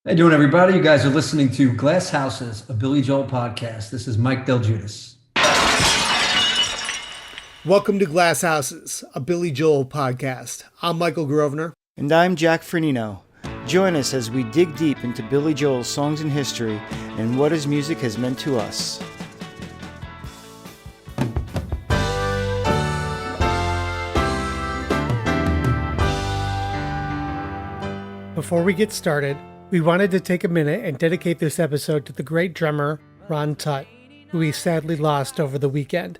How you doing, everybody? You guys are listening to Glass Houses, a Billy Joel podcast. This is Mike DelGuidice. Welcome to Glass Houses, a Billy Joel podcast. I'm Michael Grosvenor. And I'm Jack Firneno. Join us as we dig deep into Billy Joel's songs and history and what his music has meant to us. Before we get started, we wanted to take a minute and dedicate this episode to the great drummer, Ron Tutt, who we sadly lost over the weekend.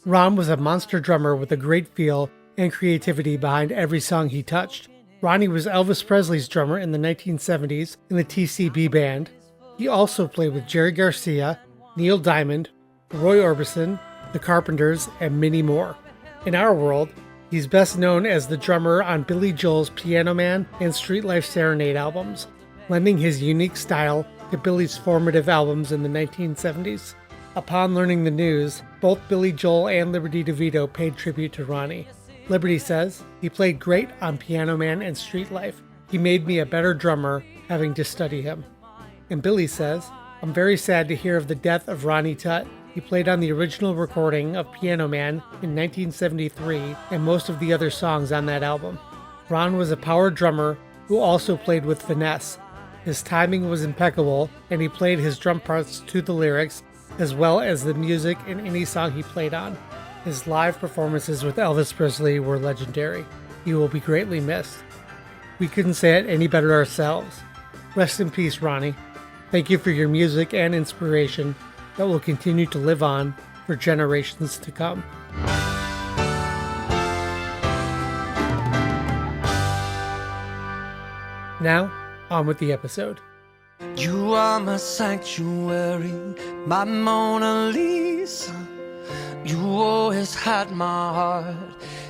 Ron was a monster drummer with a great feel and creativity behind every song he touched. Ronnie was Elvis Presley's drummer in the 1970s in the TCB band. He also played with Jerry Garcia, Neil Diamond, Roy Orbison, The Carpenters, and many more. In our world, he's best known as the drummer on Billy Joel's Piano Man and Street Life Serenade albums, lending his unique style to Billy's formative albums in the 1970s. Upon learning the news, both Billy Joel and Liberty DeVito paid tribute to Ronnie. Liberty says, "He played great on Piano Man and Street Life. He made me a better drummer having to study him." And Billy says, "I'm very sad to hear of the death of Ronnie Tutt. He played on the original recording of Piano Man in 1973 and most of the other songs on that album. Ron was a power drummer who also played with finesse. His timing was impeccable, and he played his drum parts to the lyrics, as well as the music in any song he played on. His live performances with Elvis Presley were legendary. He will be greatly missed. We couldn't say it any better ourselves. Rest in peace, Ronnie. Thank you for your music and inspiration that will continue to live on for generations to come." Now, on with the episode. You are my sanctuary, my Mona Lisa. You always had my heart,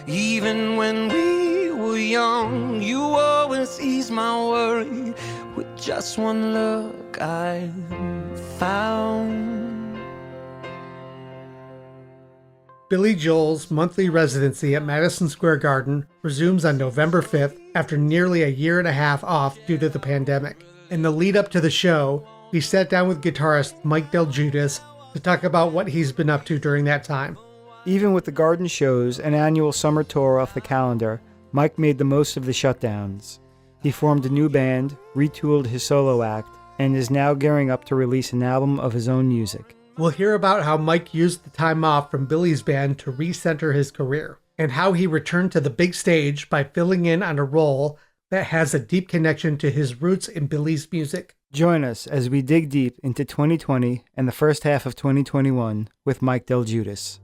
even when we were young. You always eased my worry with just one look I found. Billy Joel's monthly residency at Madison Square Garden resumes on November 5th after nearly a year and a half off due to the pandemic. In the lead up to the show, we sat down with guitarist Mike DelGuidice to talk about what he's been up to during that time. Even with the garden shows and annual summer tour off the calendar, Mike made the most of the shutdowns. He formed a new band, retooled his solo act, and is now gearing up to release an album of his own music. We'll hear about how Mike used the time off from Billy's band to recenter his career, and how he returned to the big stage by filling in on a role that has a deep connection to his roots in Billy's music. Join us as we dig deep into 2020 and the first half of 2021 with Mike DelGuidice.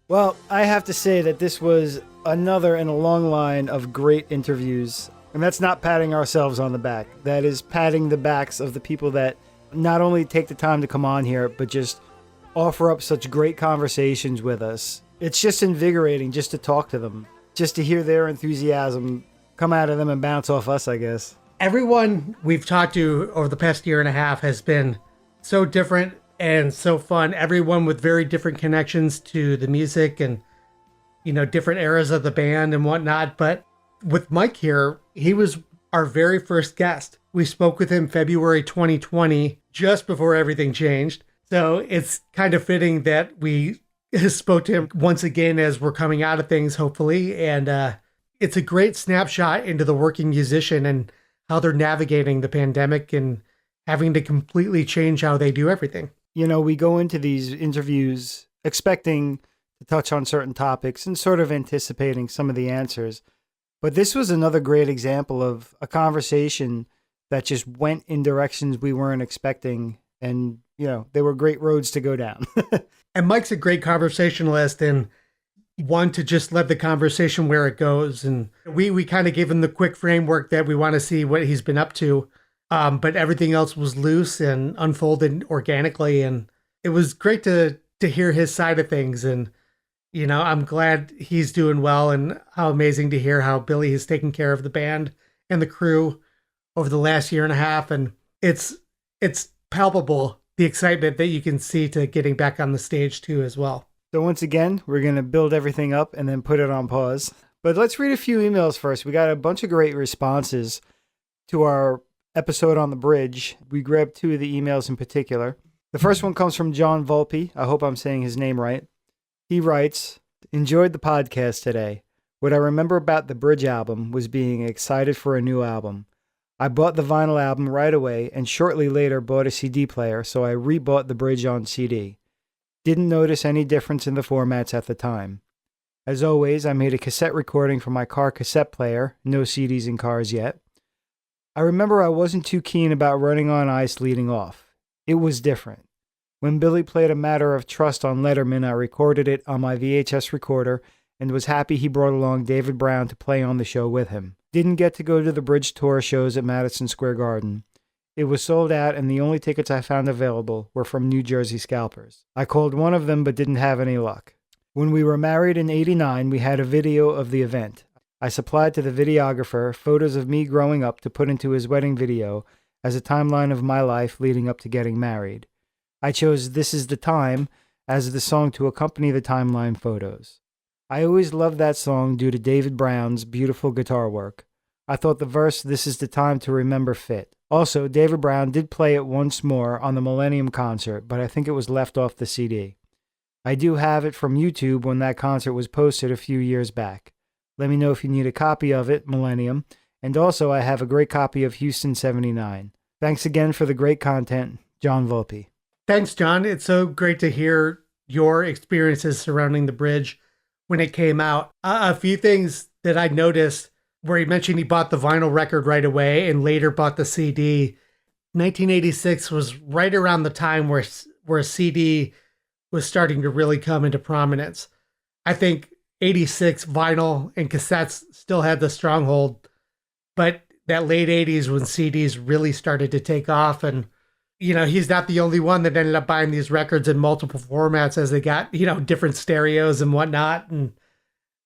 Well, I have to say that this was another in a long line of great interviews. And that's not patting ourselves on the back. That is patting the backs of the people that not only take the time to come on here, but just offer up such great conversations with us. It's just invigorating just to talk to them, just to hear their enthusiasm come out of them and bounce off us, I guess. Everyone we've talked to over the past year and a half has been so different and so fun. Everyone with very different connections to the music and, different eras of the band and whatnot. But with Mike here, he was our very first guest. We spoke with him February 2020, just before everything changed. So it's kind of fitting that we spoke to him once again as we're coming out of things, hopefully. And it's a great snapshot into the working musician and how they're navigating the pandemic and having to completely change how they do everything. We go into these interviews expecting to touch on certain topics and sort of anticipating some of the answers. But this was another great example of a conversation that just went in directions we weren't expecting. And, they were great roads to go down. And Mike's a great conversationalist and one to just let the conversation where it goes. And we kind of gave him the quick framework that we want to see what he's been up to. But everything else was loose and unfolded organically. And it was great to hear his side of things. And, I'm glad he's doing well, and how amazing to hear how Billy is taking care of the band and the crew over the last year and a half. And it's palpable, the excitement that you can see to getting back on the stage too as well. So once again, we're going to build everything up and then put it on pause. But let's read a few emails first. We got a bunch of great responses to our episode on the bridge. We grabbed 2 of the emails in particular. The first one comes from John Volpe. I hope I'm saying his name right. He writes, "Enjoyed the podcast today. What I remember about the Bridge album was being excited for a new album. I bought the vinyl album right away and shortly later bought a CD player, so I rebought the Bridge on CD. Didn't notice any difference in the formats at the time. As always, I made a cassette recording for my car cassette player, no CDs in cars yet. I remember I wasn't too keen about Running on Ice leading off. It was different. When Billy played A Matter of Trust on Letterman, I recorded it on my VHS recorder and was happy he brought along David Brown to play on the show with him. Didn't get to go to the Bridge Tour shows at Madison Square Garden. It was sold out and the only tickets I found available were from New Jersey scalpers. I called one of them but didn't have any luck. When we were married in '89, we had a video of the event. I supplied to the videographer photos of me growing up to put into his wedding video as a timeline of my life leading up to getting married. I chose This Is the Time as the song to accompany the timeline photos. I always loved that song due to David Brown's beautiful guitar work. I thought the verse, This Is the Time to Remember, fit. Also, David Brown did play it once more on the Millennium concert, but I think it was left off the CD. I do have it from YouTube when that concert was posted a few years back. Let me know if you need a copy of it, Millennium. And also, I have a great copy of Houston 79. Thanks again for the great content, John Volpe." Thanks, John. It's so great to hear your experiences surrounding the Bridge when it came out. A few things that I noticed where he mentioned he bought the vinyl record right away and later bought the CD. 1986 was right around the time where CD was starting to really come into prominence. I think 86 vinyl and cassettes still had the stronghold, but that late 80s when CDs really started to take off, and he's not the only one that ended up buying these records in multiple formats as they got different stereos and whatnot. And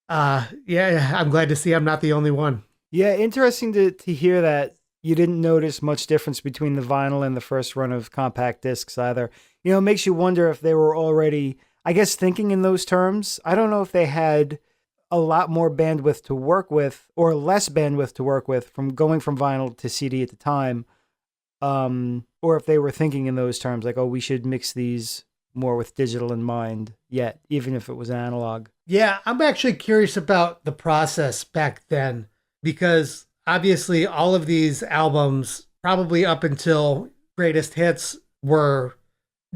I'm glad to see I'm not the only one. Yeah, interesting to hear that you didn't notice much difference between the vinyl and the first run of compact discs either. It makes you wonder if they were already, I guess, thinking in those terms. I don't know if they had a lot more bandwidth to work with or less bandwidth to work with from going from vinyl to CD at the time. Or if they were thinking in those terms, like, oh, we should mix these more with digital in mind yet, even if it was analog. Yeah, I'm actually curious about the process back then, because obviously all of these albums, probably up until Greatest Hits, were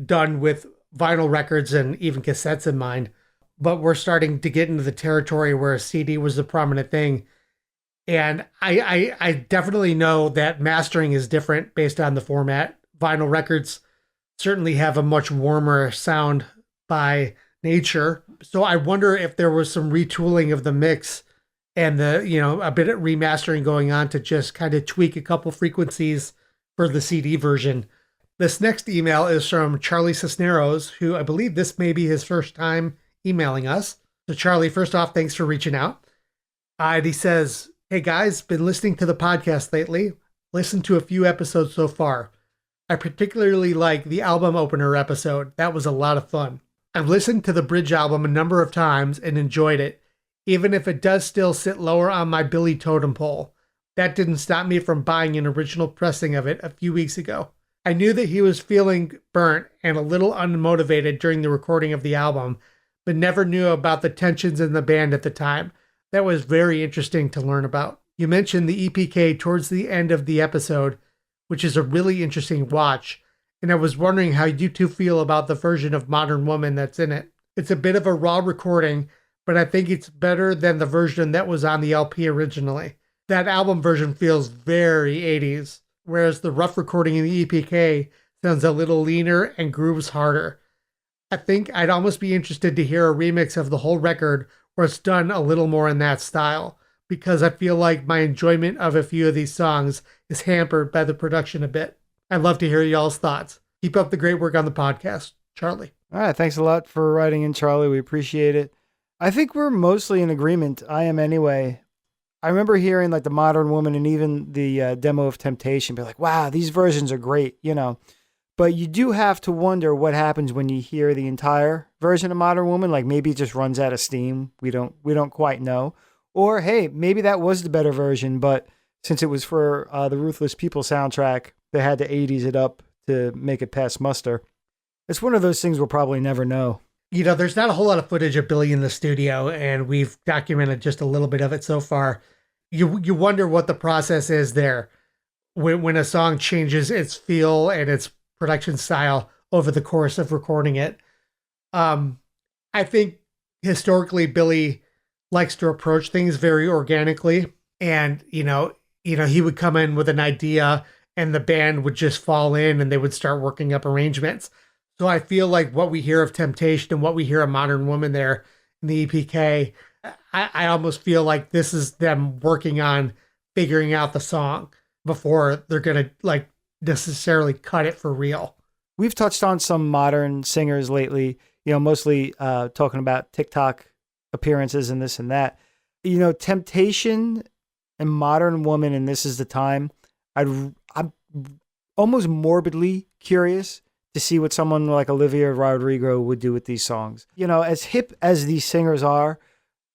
done with vinyl records and even cassettes in mind. But we're starting to get into the territory where a CD was the prominent thing. And I definitely know that mastering is different based on the format. Vinyl records certainly have a much warmer sound by nature. So I wonder if there was some retooling of the mix and a bit of remastering going on to just kind of tweak a couple frequencies for the CD version. This next email is from Charlie Cisneros, who I believe this may be his first time emailing us. So Charlie, first off, thanks for reaching out. And he says, "Hey guys, been listening to the podcast lately. Listened to a few episodes so far. I particularly like the album opener episode. That was a lot of fun. I've listened to the Bridge album a number of times and enjoyed it, even if it does still sit lower on my Billy totem pole. That didn't stop me from buying an original pressing of it a few weeks ago. I knew that he was feeling burnt and a little unmotivated during the recording of the album, but never knew about the tensions in the band at the time. That was very interesting to learn about. You mentioned the EPK towards the end of the episode, which is a really interesting watch, and I was wondering how you two feel about the version of Modern Woman that's in it. It's a bit of a raw recording, but I think it's better than the version that was on the LP originally. That album version feels very 80s, whereas the rough recording in the EPK sounds a little leaner and grooves harder. I think I'd almost be interested to hear a remix of the whole record where it's done a little more in that style, because I feel like my enjoyment of a few of these songs is hampered by the production a bit. I'd love to hear y'all's thoughts. Keep up the great work on the podcast. Charlie." All right, thanks a lot for writing in, Charlie. We appreciate it. I think we're mostly in agreement. I am anyway. I remember hearing like the Modern Woman and even the demo of Temptation, be like, wow, these versions are great, you know. But you do have to wonder what happens when you hear the entire version of Modern Woman. Like maybe it just runs out of steam. We don't quite know. Or hey, maybe that was the better version, but since it was for the Ruthless People soundtrack, they had to 80s it up to make it pass muster. It's one of those things we'll probably never know. You know, there's not a whole lot of footage of Billy in the studio, and we've documented just a little bit of it so far. You wonder what the process is there when a song changes its feel and its production style over the course of recording it. I think historically Billy likes to approach things very organically, and you know he would come in with an idea and the band would just fall in and they would start working up arrangements. So I feel like what we hear of Temptation and what we hear of Modern Woman there in the EPK, I almost feel like this is them working on figuring out the song before they're going to like necessarily cut it for real. We've touched on some modern singers lately, you know, mostly talking about TikTok appearances and this and that. You know, Temptation and Modern Woman and This Is the Time, I'm almost morbidly curious to see what someone like Olivia Rodrigo would do with these songs. You know, as hip as these singers are,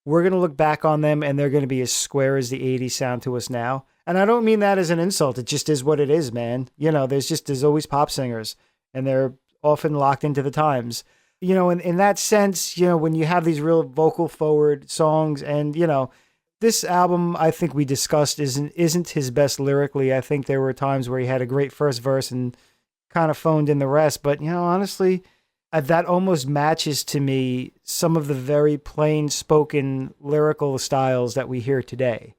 we're going to look back on them and they're going to be as square as the 80s sound to us now. And I don't mean that as an insult. It just is what it is, man. You know, there's always pop singers and they're often locked into the times. You know, in that sense, you know, when you have these real vocal forward songs and, you know, this album, I think we discussed isn't his best lyrically. I think there were times where he had a great first verse and kind of phoned in the rest. But, you know, honestly, that almost matches to me some of the very plain spoken lyrical styles that we hear today.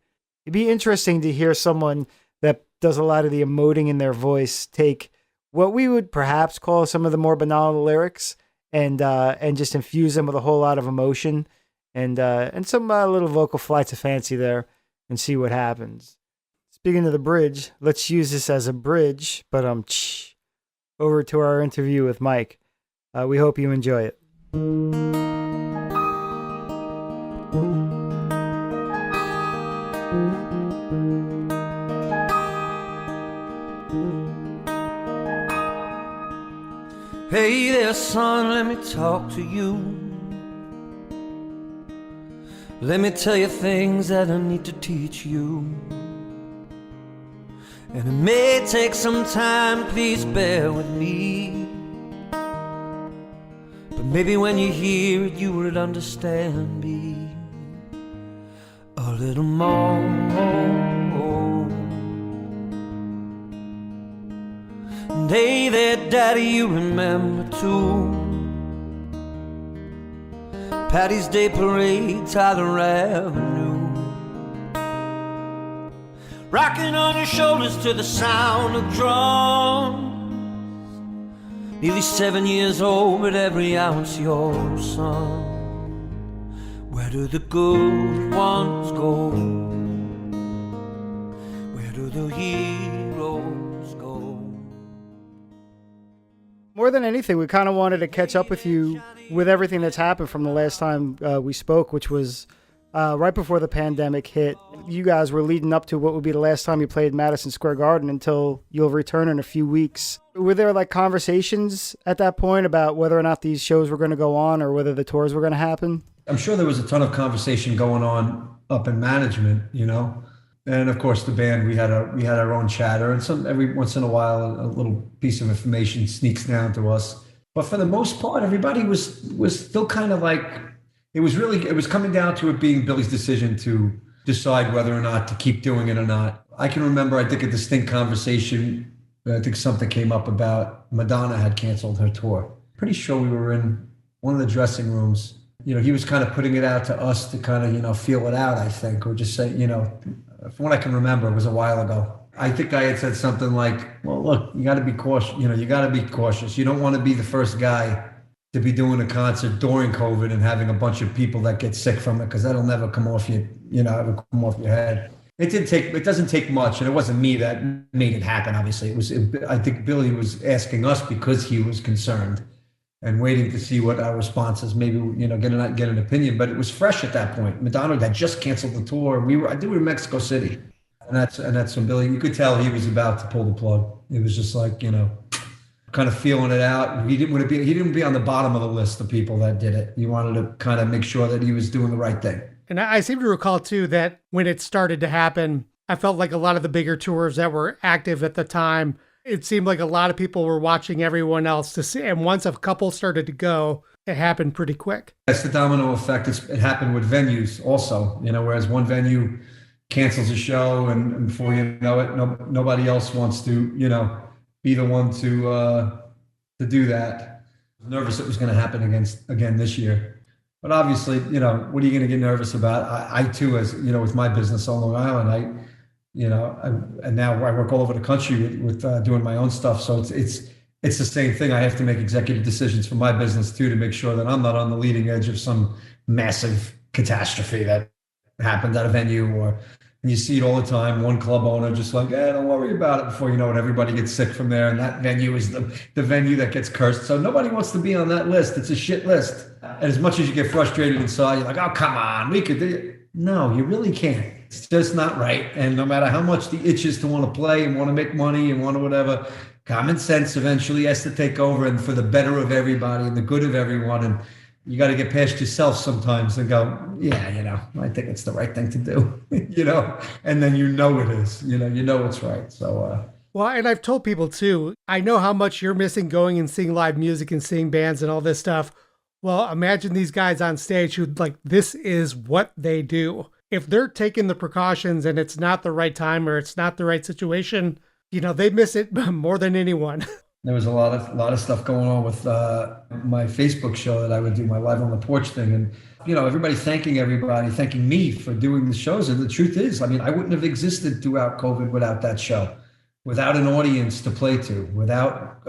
It'd be interesting to hear someone that does a lot of the emoting in their voice take what we would perhaps call some of the more banal lyrics and just infuse them with a whole lot of emotion and some little vocal flights of fancy there and see what happens. Speaking of the bridge, let's use this as a bridge, but over to our interview with Mike. We hope you enjoy it. Hey there, son, let me talk to you. Let me tell you things that I need to teach you. And it may take some time, please bear with me. But maybe when you hear it, you would understand me a little more. And hey there, Daddy, you remember too Patty's Day Parade, Tyler Avenue, rocking on your shoulders to the sound of drums. Nearly 7 years old, but every ounce your son. Where do the good ones go? Where do the heroes go? More than anything, we kind of wanted to catch up with you with everything that's happened from the last time we spoke, which was right before the pandemic hit. You guys were leading up to what would be the last time you played Madison Square Garden until you'll return in a few weeks. Were there like conversations at that point about whether or not these shows were going to go on or whether the tours were going to happen? I'm sure there was a ton of conversation going on up in management, you know, and of course the band, we had our own chatter, and every once in a while a little piece of information sneaks down to us. But for the most part, everybody was still kind of like, it was coming down to it being Billy's decision to decide whether or not to keep doing it or not. I can remember, I think, a distinct conversation. I think something came up about Madonna had canceled her tour. Pretty sure we were in one of the dressing rooms. You know, he was kind of putting it out to us to kind of, you know, feel it out, I think, or just say, you know, from what I can remember, it was a while ago. I think I had said something like, well, look, you got to be cautious. You know, you got to be cautious. You don't want to be the first guy to be doing a concert during COVID and having a bunch of people that get sick from it, because that'll never come off your head. It doesn't take much, and it wasn't me that made it happen. Obviously, I think Billy was asking us because he was concerned. and waiting to see what our responses, maybe, get an opinion. But it was fresh at that point. Madonna had just canceled the tour. I think we were in Mexico City. And that's when Billy, you could tell he was about to pull the plug. It was just like, kind of feeling it out. He didn't be on the bottom of the list of people that did it. He wanted to kind of make sure that he was doing the right thing. And I seem to recall too that when it started to happen, I felt like a lot of the bigger tours that were active at the time, it seemed like a lot of people were watching everyone else to see. And once a couple started to go, it happened pretty quick. That's the domino effect. It happened with venues also, whereas one venue cancels a show and before you know it, nobody else wants to, be the one to do that. I was nervous it was going to happen again this year. But obviously, what are you going to get nervous about? I too, as with my business on Long Island, and now I work all over the country with doing my own stuff. So it's the same thing. I have to make executive decisions for my business too, to make sure that I'm not on the leading edge of some massive catastrophe that happened at a venue. And you see it all the time. One club owner just like, don't worry about it. Before you know it, everybody gets sick from there. And that venue is the venue that gets cursed. So nobody wants to be on that list. It's a shit list. And as much as you get frustrated inside, you're like, oh, come on, we could do it. No, you really can't. It's just not right. And no matter how much the itch is to want to play and want to make money and want to whatever, common sense eventually has to take over, and for the better of everybody and the good of everyone. And you got to get past yourself sometimes and go, yeah, I think it's the right thing to do, and then it is, it's right. So, well, and I've told people too, I know how much you're missing going and seeing live music and seeing bands and all this stuff. Well, imagine these guys on stage who this is what they do. If they're taking the precautions and it's not the right time or it's not the right situation, they miss it more than anyone. There was a lot of stuff going on with my Facebook show that I would do, my Live on the Porch thing. And, everybody thanking me for doing the shows. And the truth is, I wouldn't have existed throughout COVID without that show, without an audience to play to, without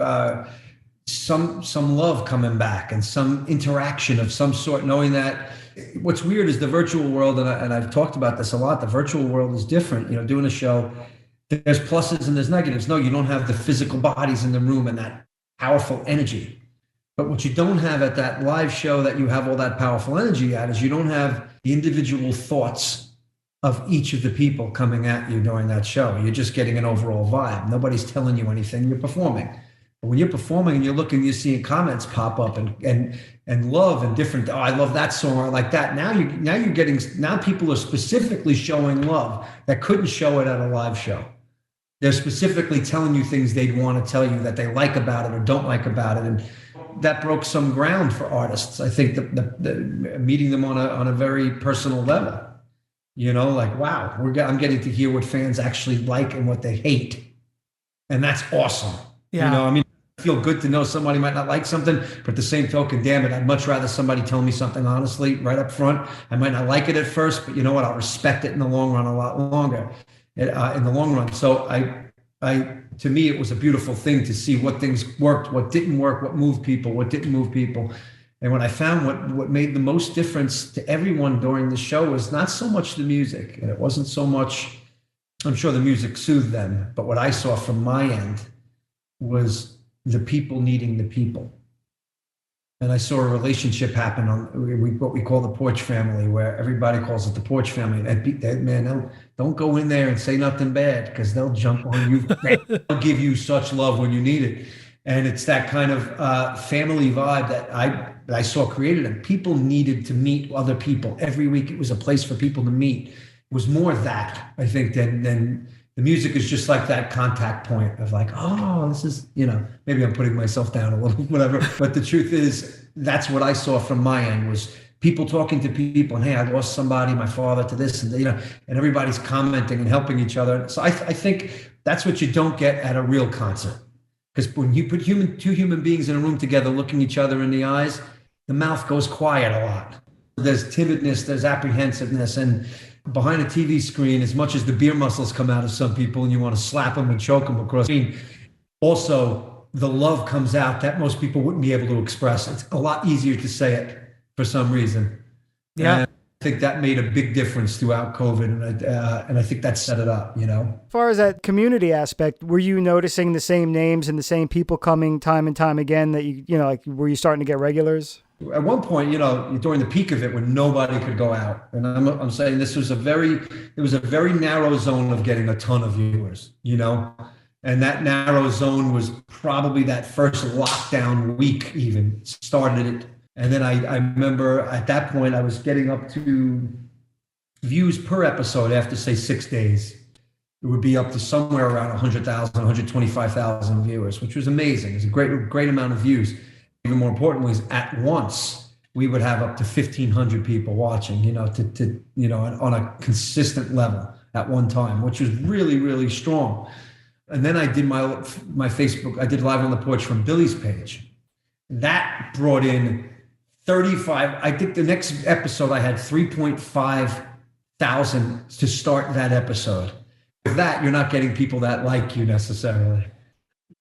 some love coming back and some interaction of some sort, knowing that what's weird is the virtual world. And I've talked about this a lot. The virtual world is different, doing a show. There's pluses and there's negatives. No, you don't have the physical bodies in the room and that powerful energy. But what you don't have at that live show that you have all that powerful energy at is you don't have the individual thoughts of each of the people coming at you during that show. You're just getting an overall vibe. Nobody's telling you anything. You're performing. But when you're performing and you're looking, you're seeing comments pop up and love and different. Oh, I love that song. I like that. Now people are specifically showing love that couldn't show it at a live show. They're specifically telling you things they'd want to tell you that they like about it or don't like about it. And that broke some ground for artists. I think the meeting them on a very personal level, wow, I'm getting to hear what fans actually like and what they hate. And that's awesome. Yeah. I feel good to know somebody might not like something, but the same token, damn it, I'd much rather somebody tell me something honestly right up front. I might not like it at first, but you know what? I'll respect it in the long run a lot longer. In the long run. So to me, it was a beautiful thing to see what things worked, what didn't work, what moved people, what didn't move people. And when I found what made the most difference to everyone during the show was not so much the music, and it wasn't so much, I'm sure the music soothed them, but what I saw from my end was the people needing the people. And I saw a relationship happen on what we call the Porch Family, where everybody calls it the Porch Family. And man, don't go in there and say nothing bad, because they'll jump on you. They'll give you such love when you need it. And it's that kind of family vibe that I saw created. And people needed to meet other people. Every week it was a place for people to meet. It was more that, I think, than the music is just like that contact point of like, oh, this is, maybe I'm putting myself down a little, whatever. But the truth is, that's what I saw from my end was people talking to people and, hey, I lost somebody, my father to this, and, and everybody's commenting and helping each other. So I think that's what you don't get at a real concert. Because when you put two human beings in a room together, looking each other in the eyes, the mouth goes quiet a lot. There's timidness, there's apprehensiveness, and behind a TV screen, as much as the beer muscles come out of some people and you want to slap them and choke them across the screen, also the love comes out that most people wouldn't be able to express. It's a lot easier to say it for some reason. Yeah. think that made a big difference throughout COVID, and I think that set it up, you know. As far as that community aspect, were you noticing the same names and the same people coming time and time again that you know, like, were you starting to get regulars? At one point, you know, during the peak of it, when nobody could go out, and I'm saying it was a very narrow zone of getting a ton of viewers, you know, and that narrow zone was probably that first lockdown week even started it. And then I remember at that point, I was getting up to views per episode after, say, 6 days. It would be up to somewhere around 100,000, 125,000 viewers, which was amazing. It was a great amount of views. Even more importantly, is at once we would have up to 1,500 people watching, you know, to you know, on a consistent level at one time, which was really, really strong. And then I did my Facebook. I did Live on the Porch from Billy's page. That brought in 35. I think the next episode I had 3.5 thousand to start that episode. With that, you're not getting people that like you necessarily.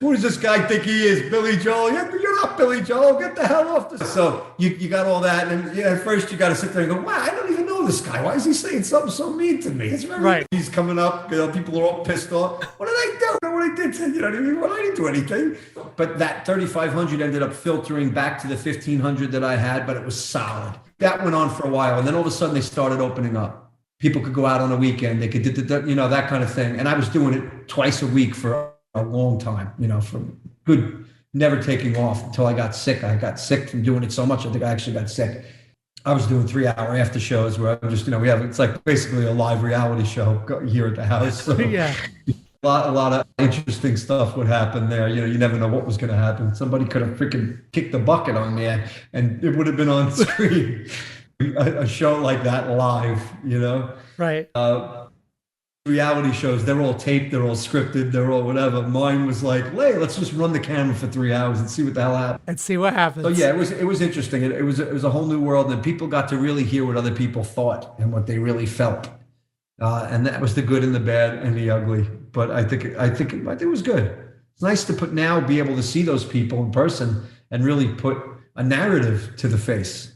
Who does this guy think he is? Billy Joel? You're not Billy Joel. Get the hell off this. So you got all that. And yeah, at first you got to sit there and go, wow, I don't even know this guy. Why is he saying something so mean to me? It's very right. He's coming up. You know, people are all pissed off. What did I do? What I did to, you know what I mean? Well, I didn't do anything. But that 3,500 ended up filtering back to the 1,500 that I had, but it was solid. That went on for a while. And then all of a sudden they started opening up. People could go out on a weekend. They could do, you know, that kind of thing. And I was doing it twice a week for a long time, you know, for good, never taking off until I got sick. I got sick from doing it so much. I think I actually got sick. I was doing 3-hour after shows where I'm just, you know, it's like basically a live reality show here at the house. So yeah. A lot of interesting stuff would happen there. You know, you never know what was going to happen. Somebody could have freaking kicked the bucket on me and it would have been on screen. A show like that live, you know? Right. Reality shows, they're all taped, they're all scripted, they're all whatever. Mine was like, hey, let's just run the camera for 3 hours and see what the hell happens. And see what happens. So yeah, it was interesting. It was a whole new world, and people got to really hear what other people thought and what they really felt. And that was the good and the bad and the ugly. But I think it was good. It's nice to be able to see those people in person and really put a narrative to the face.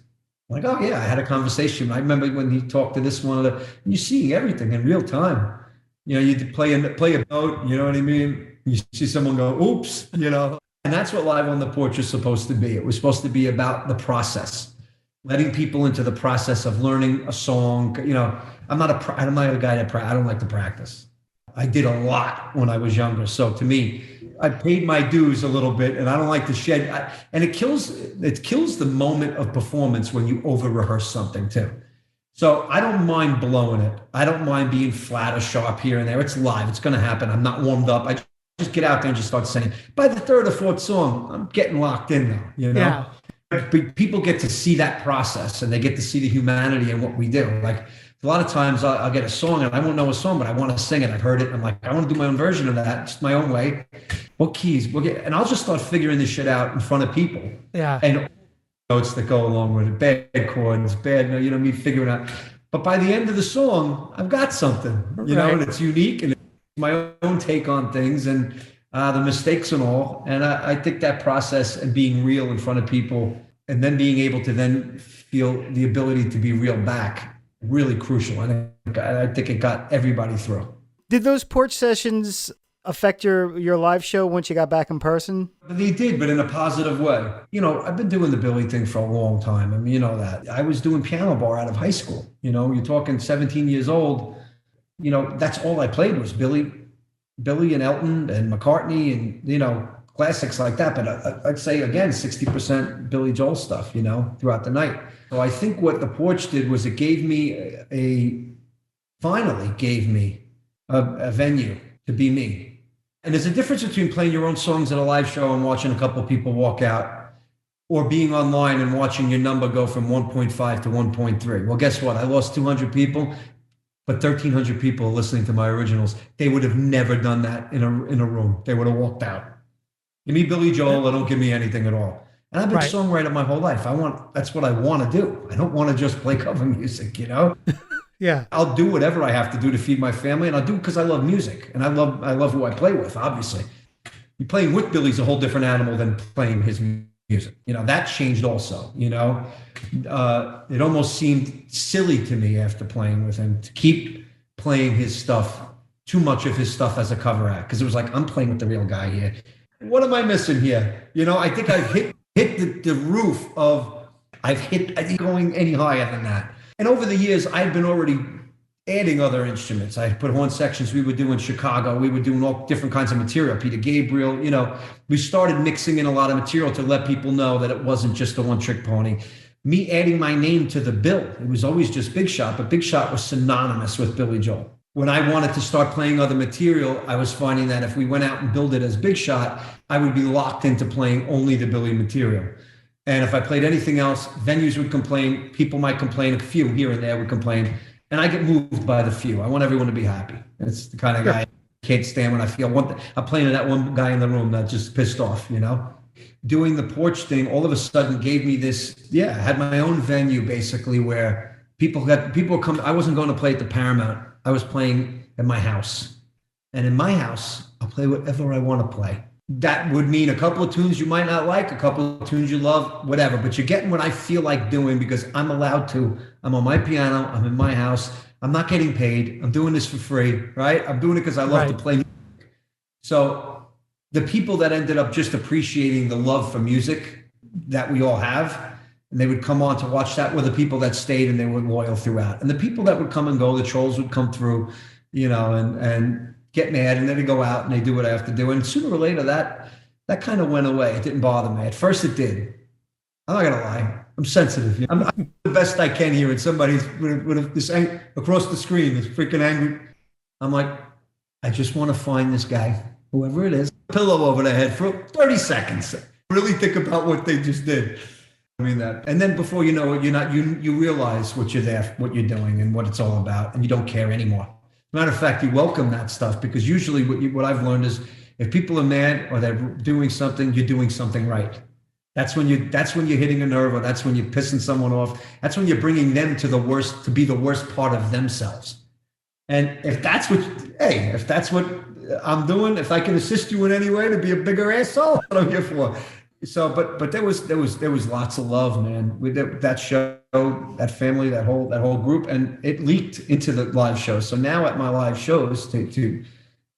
Like, oh yeah, I had a conversation. I remember when he talked to this one, and you're seeing everything in real time. You know, you play a note, you know what I mean? You see someone go, oops, you know, and that's what Live on the Porch is supposed to be. It was supposed to be about the process, letting people into the process of learning a song. You know, I'm not a guy that I don't like to practice. I did a lot when I was younger. So to me, I paid my dues a little bit, and I don't like to shed. And it kills the moment of performance when you over rehearse something too. So I don't mind blowing it. I don't mind being flat or sharp here and there. It's live. It's going to happen. I'm not warmed up. I just get out there and just start saying. By the third or fourth song, I'm getting locked in now. You know. Yeah. But people get to see that process, and they get to see the humanity in what we do. Like a lot of times I'll get a song and I won't know a song, but I want to sing it. I've heard it. I'm like, I want to do my own version of that, just my own way. What keys? And I'll just start figuring this shit out in front of people. Yeah. And notes that go along with it, bad chords, you know, me figuring out. But by the end of the song, I've got something, you know, and it's unique and it's my own take on things and the mistakes and all. And I think that process and being real in front of people and then being able to then feel the ability to be real back, really crucial. And I think it got everybody through. Did those porch sessions affect your live show once you got back in person? They did, but in a positive way. You know, I've been doing the Billy thing for a long time. I mean, you know that. I was doing piano bar out of high school. You know, you're talking 17 years old. You know, that's all I played was Billy and Elton and McCartney and, you know, classics like that. But I'd say, again, 60% Billy Joel stuff, you know, throughout the night. So I think what the porch did was it finally gave me a venue to be me. And there's a difference between playing your own songs at a live show and watching a couple of people walk out, or being online and watching your number go from 1.5 to 1.3. Well, guess what? I lost 200 people, but 1,300 people are listening to my originals. They would have never done that in a room. They would have walked out. Give me Billy Joel, or don't give me anything at all. And I've been a songwriter my whole life. That's what I want to do. I don't want to just play cover music, you know? Yeah. I'll do whatever I have to do to feed my family, and I'll do it because I love music and I love who I play with, obviously. Playing with Billy's a whole different animal than playing his music. That changed also. It almost seemed silly to me after playing with him to keep playing his stuff, too much of his stuff as a cover act, because it was like, I'm playing with the real guy here. What am I missing here? I think I've hit the roof of, I think going any higher than that. And over the years, I've been already adding other instruments. I put horn sections. We would do in Chicago. We were doing all different kinds of material. Peter Gabriel, we started mixing in a lot of material to let people know that it wasn't just a one-trick pony. Me adding my name to the bill, it was always just Big Shot, but Big Shot was synonymous with Billy Joel. When I wanted to start playing other material, I was finding that if we went out and billed it as Big Shot, I would be locked into playing only the Billy material. And if I played anything else, venues would complain, people might complain, a few here and there would complain, and I get moved by the few. I want everyone to be happy. It's the kind of guy I can't stand when I feel I'm playing to that one guy in the room that just pissed off, Doing the porch thing all of a sudden gave me this, I had my own venue basically where people come. I wasn't going to play at the Paramount. I was playing at my house. And in my house, I'll play whatever I want to play. That would mean a couple of tunes you might not like, a couple of tunes you love, whatever. But you're getting what I feel like doing because I'm allowed to. I'm on my piano. I'm in my house. I'm not getting paid. I'm doing this for free, right? I'm doing it because I love to play music. So the people that ended up just appreciating the love for music that we all have, and they would come on to watch that, were the people that stayed and they were loyal throughout. And the people that would come and go, the trolls would come through, and get mad, and then they go out and they do what I have to do. And sooner or later, that kind of went away. It didn't bother me. At first it did. I'm not going to lie. I'm sensitive. I'm the best I can here. And somebody's with this across the screen, this freaking angry. I'm like, I just want to find this guy, whoever it is, pillow over their head for 30 seconds. Really think about what they just did. I mean that. And then before you know it, you realize what you're there, what you're doing and what it's all about. And you don't care anymore. Matter of fact, you welcome that stuff because usually what I've learned is if people are mad or they're doing something, you're doing something right. That's when you're hitting a nerve, or that's when you're pissing someone off. That's when you're bringing them to be the worst part of themselves. And if that's what I'm doing, if I can assist you in any way to be a bigger asshole, what I'm here for. So, but there was lots of love, man. With that show, that family, that whole group, and it leaked into the live shows. So now at my live shows, to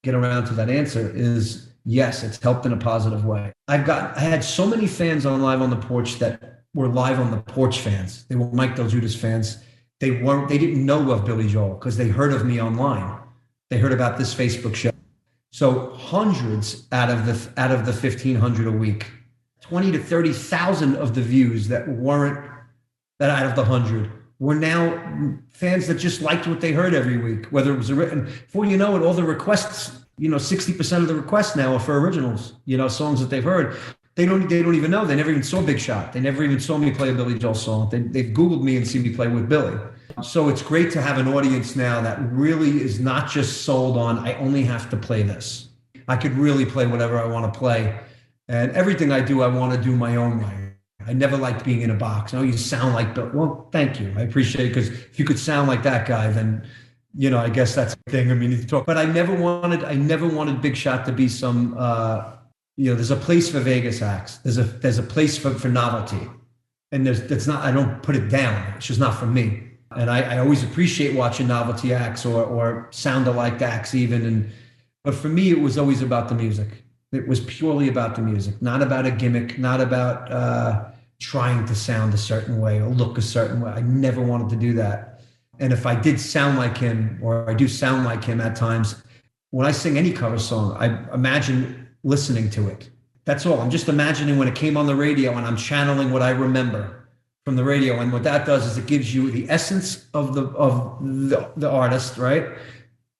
get around to that answer is yes, it's helped in a positive way. I had so many fans on Live on the Porch that were Live on the Porch fans. They were Mike DelGuidice fans. They didn't know of Billy Joel because they heard of me online. They heard about this Facebook show. So hundreds out of the 1,500 a week. 20 to 30,000 of the views that out of the 100 were now fans that just liked what they heard every week, whether it was written. Before you know it, all the requests, 60% of the requests now are for originals, songs that they've heard. They don't even know. They never even saw Big Shot. They never even saw me play a Billy Joel song. They've Googled me and seen me play with Billy. So it's great to have an audience now that really is not just sold on, I only have to play this. I could really play whatever I want to play. And everything I do, I want to do my own way. I never liked being in a box. Oh, you sound like Bill. Well, thank you. I appreciate it, because if you could sound like that guy, then, I guess that's the thing. I mean, you talk. But I never wanted Big Shot to be some, there's a place for Vegas acts. There's a place for novelty. And I don't put it down. It's just not for me. And I always appreciate watching novelty acts or sound-alike acts even. But for me, it was always about the music. It was purely about the music, not about a gimmick, not about trying to sound a certain way or look a certain way. I never wanted to do that. And if I did sound like him, or I do sound like him at times, when I sing any cover song, I imagine listening to it. That's all. I'm just imagining when it came on the radio, and I'm channeling what I remember from the radio. And what that does is it gives you the essence of the artist, right?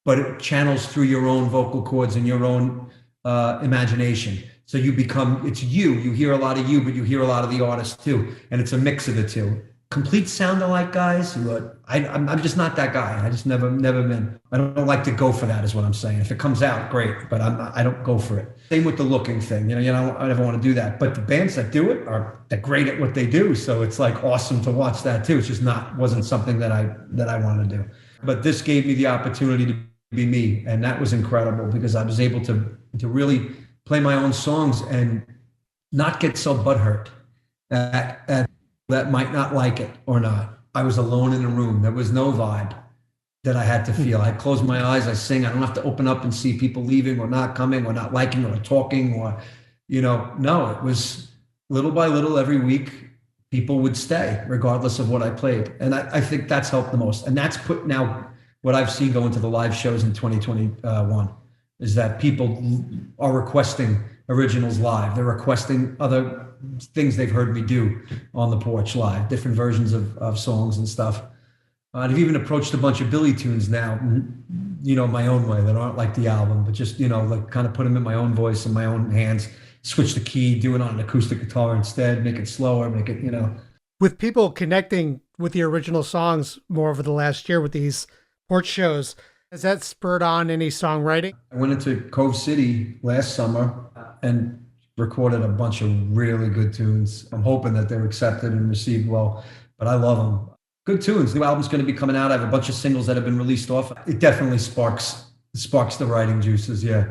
But it channels through your own vocal cords and your own imagination. So it's you hear a lot of you, but you hear a lot of the artist too. And it's a mix of the two. Complete sound-alike guys, I'm just not that guy. I just never been. I don't like to go for that, is what I'm saying. If it comes out, great, but I don't go for it. Same with the looking thing. I never want to do that. But the bands that do it they're great at what they do. So it's like awesome to watch that too. It's just wasn't something that I want to do. But this gave me the opportunity to be me, and that was incredible because I was able to really play my own songs and not get so butthurt. that might not like it or not. I was alone in a room. There was no vibe that I had to feel. I close my eyes, I sing. I don't have to open up and see people leaving or not coming or not liking or talking or, no, it was little by little every week, people would stay regardless of what I played. And I think that's helped the most. And that's put now what I've seen go into the live shows in 2021 is that people are requesting originals live. They're requesting other things they've heard me do on the porch live, different versions of songs and stuff. I've even approached a bunch of Billy tunes now, my own way that aren't like the album, but just, like kind of put them in my own voice and my own hands, switch the key, do it on an acoustic guitar instead, make it slower, make it, With people connecting with the original songs more over the last year with these porch shows, has that spurred on any songwriting? I went into Cove City last summer and recorded a bunch of really good tunes. I'm hoping that they're accepted and received well, but I love them. Good tunes. The album's going to be coming out. I have a bunch of singles that have been released off. It definitely sparks the writing juices, yeah.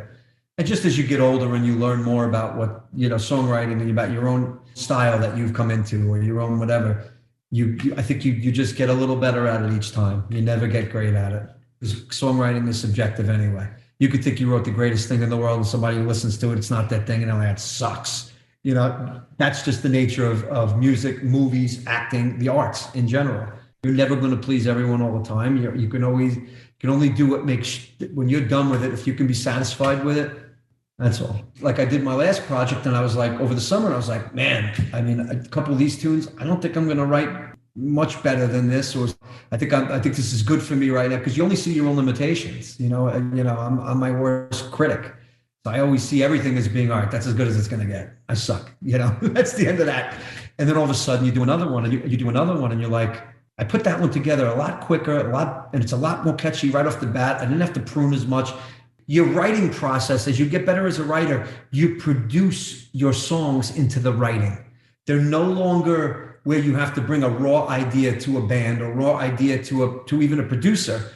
And just as you get older and you learn more about what, songwriting and about your own style that you've come into or your own whatever, I think you just get a little better at it each time. You never get great at it. Because songwriting is subjective anyway. You could think you wrote the greatest thing in the world and somebody who listens to it, it's not that thing, and that sucks. That's just the nature of music, movies, acting, the arts in general. You're never going to please everyone all the time. You can only do what makes, when you're done with it, if you can be satisfied with it, that's all. Like I did my last project and I was like, over the summer, I was like, man, a couple of these tunes, I don't think I'm going to write much better than this. Or I think this is good for me right now. Cause you only see your own limitations, I'm my worst critic. So I always see everything as being, all right, that's as good as it's going to get. I suck, that's the end of that. And then all of a sudden you do another one and you do another one and you're like, I put that one together a lot quicker, and it's a lot more catchy right off the bat. I didn't have to prune as much. Your writing process, as you get better as a writer, you produce your songs into the writing. They're no longer where you have to bring a raw idea to a band or raw idea to even a producer.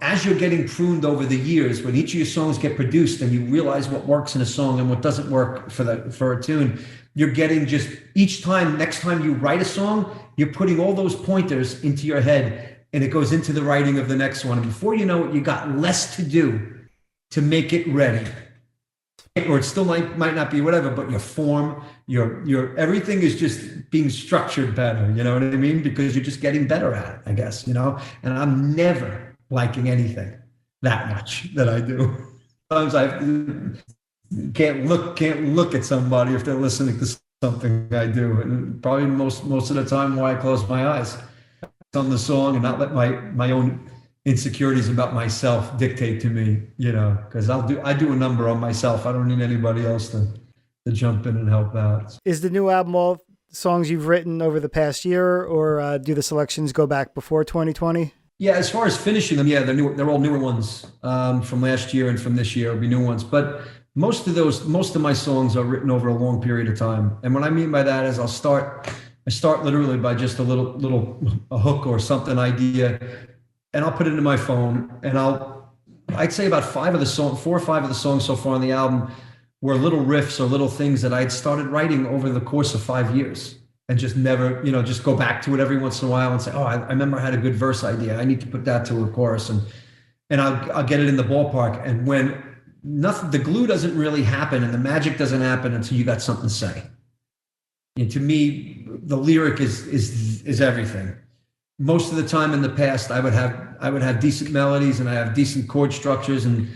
As you're getting pruned over the years, when each of your songs get produced and you realize what works in a song and what doesn't work for a tune, you're getting just next time you write a song, you're putting all those pointers into your head and it goes into the writing of the next one. And before you know it, you got less to do to make it ready. Or it still might not be whatever, but your form, your everything is just being structured better. You know what I mean? Because you're just getting better at it, I guess, And I'm never liking anything that much that I do. Sometimes I can't look at somebody if they're listening to something I do. And probably most of the time why I close my eyes on the song and not let my own insecurities about myself dictate to me, because I do a number on myself. I don't need anybody else to jump in and help out. Is the new album all songs you've written over the past year, or do the selections go back before 2020? Yeah, as far as finishing them, they're all newer ones from last year and from this year will be new ones. But most of my songs are written over a long period of time. And what I mean by that is I start literally by just a hook or something idea, and I'll put it into my phone, and I'd say about 4 or 5 of the songs so far on the album were little riffs or little things that I'd started writing over the course of 5 years and just never, just go back to it every once in a while and say, oh, I remember I had a good verse idea. I need to put that to a chorus, and I'll get it in the ballpark. And when the glue doesn't really happen and the magic doesn't happen until you got something to say. And to me, the lyric is everything. Most of the time in the past, I would have decent melodies and I have decent chord structures and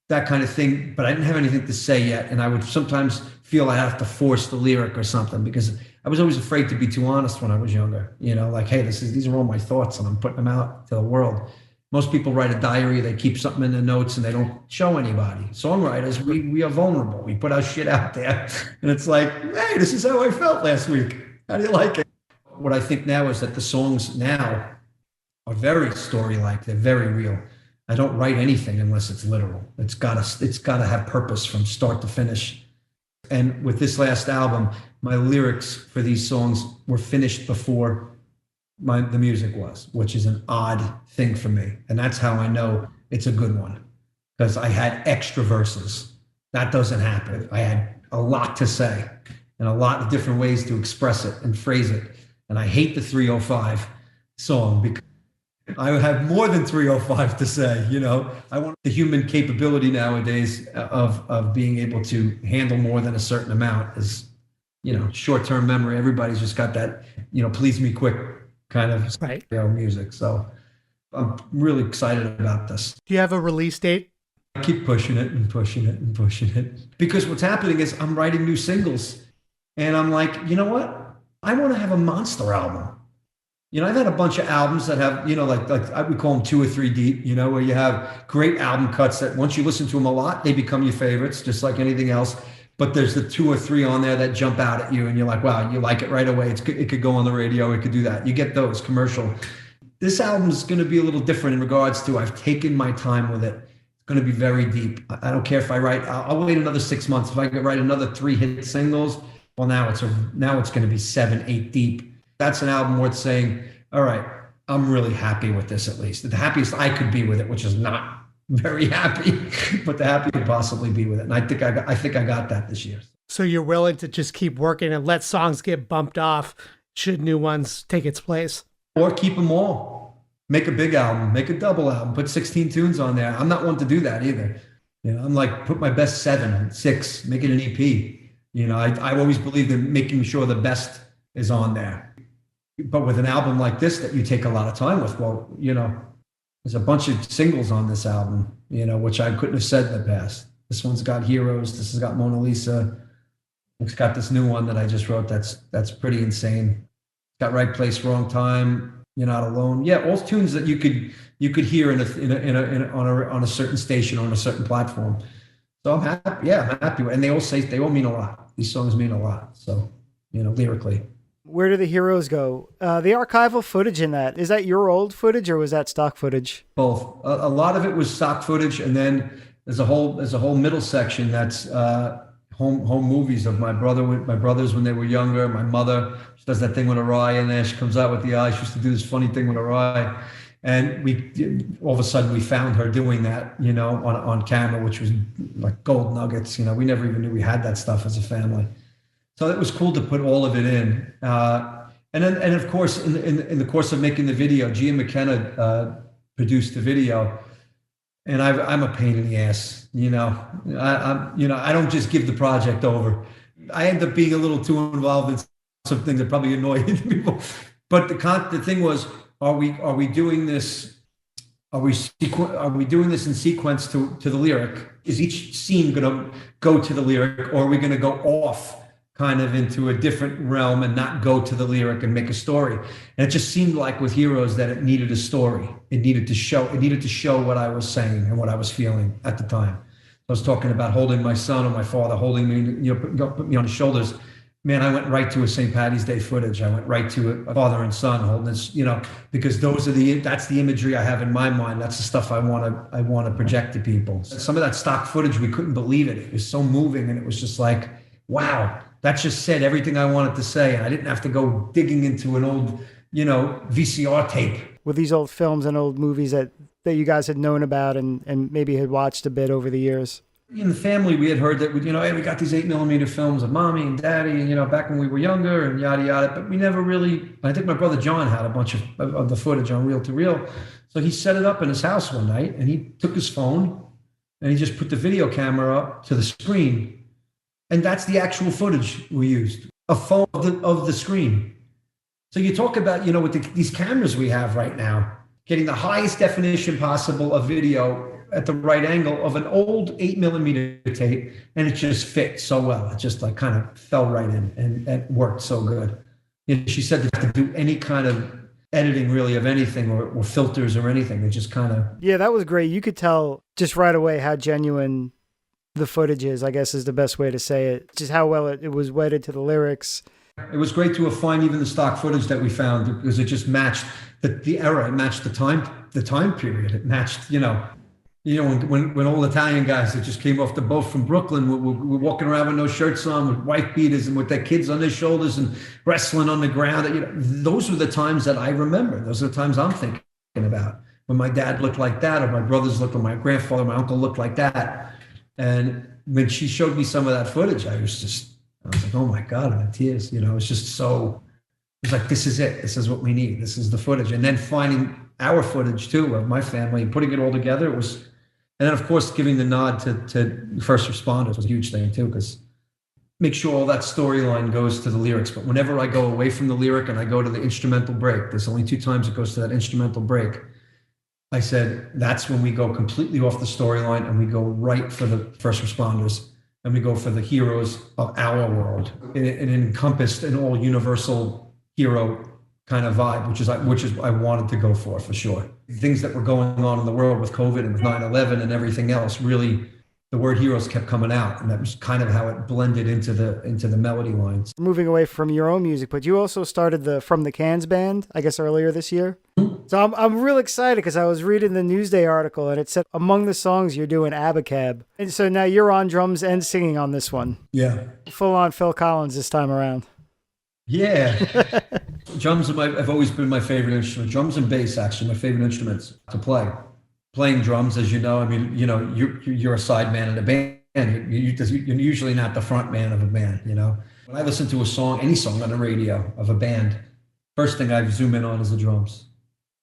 that kind of thing, but I didn't have anything to say yet. And I would sometimes feel I have to force the lyric or something because I was always afraid to be too honest when I was younger. Like, hey, these are all my thoughts and I'm putting them out to the world. Most people write a diary, they keep something in the notes and they don't show anybody. Songwriters, we are vulnerable. We put our shit out there and it's like, hey, this is how I felt last week. How do you like it? What I think now is that the songs now are very story-like. They're very real. I don't write anything unless it's literal. It's gotta have purpose from start to finish. And with this last album, my lyrics for these songs were finished before the music was, which is an odd thing for me. And that's how I know it's a good one, because I had extra verses. That doesn't happen. I had a lot to say. and a lot of different ways to express it and phrase it. And I hate the 305 song because I have more than 305 to say, I want the human capability nowadays of being able to handle more than a certain amount is, short-term memory. Everybody's just got that, please me quick kind of right. Music. So I'm really excited about this. Do you have a release date? I keep pushing it and pushing it and pushing it because what's happening is I'm writing new singles and I'm like, you know what? I want to have a monster album. I've had a bunch of albums that have, like we call them 2 or 3 deep, where you have great album cuts that once you listen to them a lot, they become your favorites, just like anything else. But there's the 2 or 3 on there that jump out at you and you're like, wow, you like it right away. It could go on the radio. It could do that. You get those commercial. This album is going to be a little different in regards to I've taken my time with it. It's going to be very deep. I don't care if I write, I'll wait another 6 months. If I could write another 3 hit singles, well, now it's going to be 7, 8 deep. That's an album worth saying, all right, I'm really happy with this at least. The happiest I could be with it, which is not very happy, but the happy to possibly be with it. And I think I got that this year. So you're willing to just keep working and let songs get bumped off should new ones take its place? Or keep them all. Make a big album, make a double album, put 16 tunes on there. I'm not one to do that either. I'm like, put my best 7, 6, make it an EP. I always believed in making sure the best is on there. But with an album like this that you take a lot of time with, well, there's a bunch of singles on this album, which I couldn't have said in the past. This one's got Heroes. This has got Mona Lisa. It's got this new one that I just wrote that's pretty insane. It's got Right Place, Wrong Time. You're Not Alone. Yeah, all tunes that you could hear on a certain station or on a certain platform. So I'm happy. Yeah, I'm happy. And they all mean a lot. These songs mean a lot. So, lyrically. Where do the heroes go? The archival footage in that, is that your old footage or was that stock footage? Both. A lot of it was stock footage, and then there's a whole middle section that's home movies of my brothers when they were younger. My mother, she does that thing with her eye in there. She comes out with the eye. She used to do this funny thing with her eye. And all of a sudden we found her doing that, on camera, which was like gold nuggets. We never even knew we had that stuff as a family. So it was cool to put all of it in. And of course, in the course of making the video, Gia McKenna produced the video. And I'm a pain in the ass, I don't just give the project over. I end up being a little too involved in some things that probably annoy people. But the thing was, are we doing this? Are we doing this in sequence to the lyric? Is each scene going to go to the lyric, or are we going to go off kind of into a different realm and not go to the lyric and make a story? And it just seemed like with Heroes that it needed a story. It needed to show what I was saying and what I was feeling at the time. I was talking about holding my son or my father, holding me, put me on his shoulders. Man, I went right to a St. Patty's Day footage. I went right to a father and son holding this, because that's the imagery I have in my mind. That's the stuff I want to project to people. Some of that stock footage, we couldn't believe it. It was so moving, and it was just like, wow, that just said everything I wanted to say. And I didn't have to go digging into an old, VCR tape. With these old films and old movies that you guys had known about and maybe had watched a bit over the years. In the family, we had heard that, hey, we got these 8mm films of mommy and daddy, and, back when we were younger and yada, yada. But we never really, I think my brother John had a bunch of the footage on reel to reel. So he set it up in his house one night, and he took his phone and he just put the video camera up to the screen. And that's the actual footage we used, a phone of the screen. So you talk about, with these cameras we have right now, getting the highest definition possible of video at the right angle of an old 8mm tape, and it just fit so well. It just like kind of fell right in and worked so good. She said that to do any kind of editing really of anything or filters or anything, it just kind of... Yeah, that was great. You could tell just right away how genuine the footage is, I guess is the best way to say it. Just how well it was wedded to the lyrics. It was great to find even the stock footage that we found, because it just matched the era. It matched the time period. It matched, when all Italian guys that just came off the boat from Brooklyn were walking around with no shirts on, with wife beaters and with their kids on their shoulders and wrestling on the ground. Those were the times that I remember. Those are the times I'm thinking about, when my dad looked like that, or my brothers looked, or my grandfather, my uncle looked like that. And when she showed me some of that footage, I was just I was like, oh my God, I'm in tears. You know, it's just so, it's like, this is it. This is what we need. This is the footage. And then finding our footage too of my family and putting it all together, it was, and then of course, giving the nod to first responders was a huge thing too, because make sure all that storyline goes to the lyrics. But whenever I go away from the lyric and I go to the instrumental break, there's only 2 times it goes to that instrumental break. I said, that's when we go completely off the storyline and we go right for the first responders and we go for the heroes of our world. It encompassed an all universal hero kind of vibe, which is I wanted to go for sure. Things that were going on in the world with COVID and with 9/11 and everything else, really, the word heroes kept coming out, and that was kind of how it blended into the melody lines. Moving away from your own music, but you also started the From the Cans band, I guess earlier this year. So I'm real excited because I was reading the Newsday article and it said among the songs you're doing Abacab. And so now you're on drums and singing on this one. Yeah. Full on Phil Collins this time around. Yeah. Drums have always been my favorite instrument. Drums and bass, actually, my favorite instruments to play. Playing drums, as you know, I mean, you know, you're a side man in a band. You're usually not the front man of a band, you know. When I listen to a song, any song on the radio of a band, first thing I zoom in on is the drums.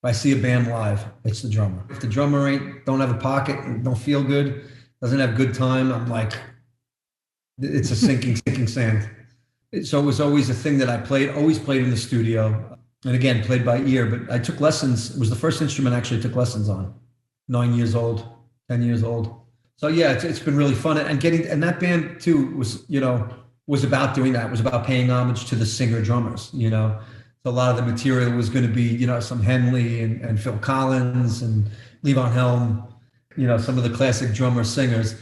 If I see a band live, it's the drummer. If the drummer don't have a pocket, don't feel good, doesn't have good time, I'm like, it's a sinking sand. So it was always a thing that I always played in the studio. And again, played by ear, but I took lessons. It was the first instrument I actually took lessons on. 9 years old, 10 years old. So yeah, it's been really fun. And that band too was about doing that. It was about paying homage to the singer drummers, you know. So a lot of the material was going to be, you know, some Henley and Phil Collins and Levon Helm, you know, some of the classic drummer singers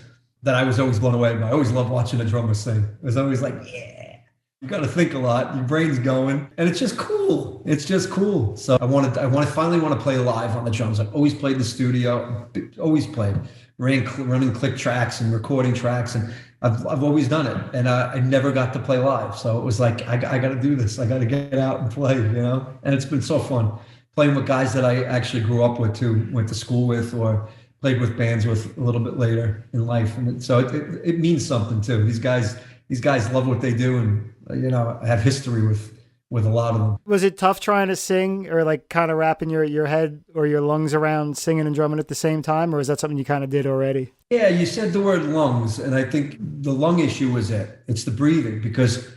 that I was always blown away by. I always loved watching a drummer sing. It was always like, yeah, you got to think a lot. Your brain's going, and it's just cool. It's just cool. So I finally want to play live on the drums. I've always played in the studio, always played, running click tracks and recording tracks, and I've always done it, and I never got to play live. So it was like, I got to do this. I got to get out and play, you know? And it's been so fun playing with guys that I actually grew up with too, went to school with, or played with bands with a little bit later in life. And so it means something too. These guys love what they do, and, you know, I have history with a lot of them. Was it tough trying to sing or like kind of wrapping your head or your lungs around singing and drumming at the same time? Or is that something you kind of did already? Yeah, you said the word lungs, and I think the lung issue was it. It's the breathing, because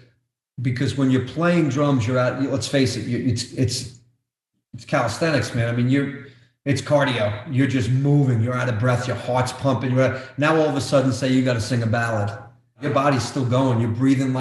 when you're playing drums, you're out. Let's face it, it's calisthenics, man. I mean, it's cardio. You're just moving. You're out of breath. Your heart's pumping. Now all of a sudden, say you got to sing a ballad. Your body's still going. You're breathing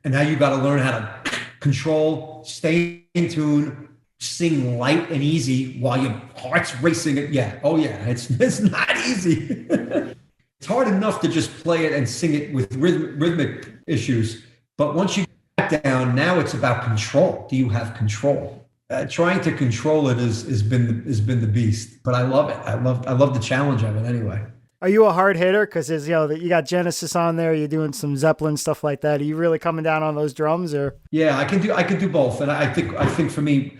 and now you got to learn how to control, stay in tune, sing light and easy while your heart's racing. Yeah. Oh yeah. It's not easy. It's hard enough to just play it and sing it with rhythmic issues. But once you get down, now it's about control. Do you have control? Trying to control it has been the beast, but I love it. I love the challenge of it anyway. Are you a hard hitter? Because you got Genesis on there. You're doing some Zeppelin stuff like that. Are you really coming down on those drums, or? Yeah, I can do both, and I think for me,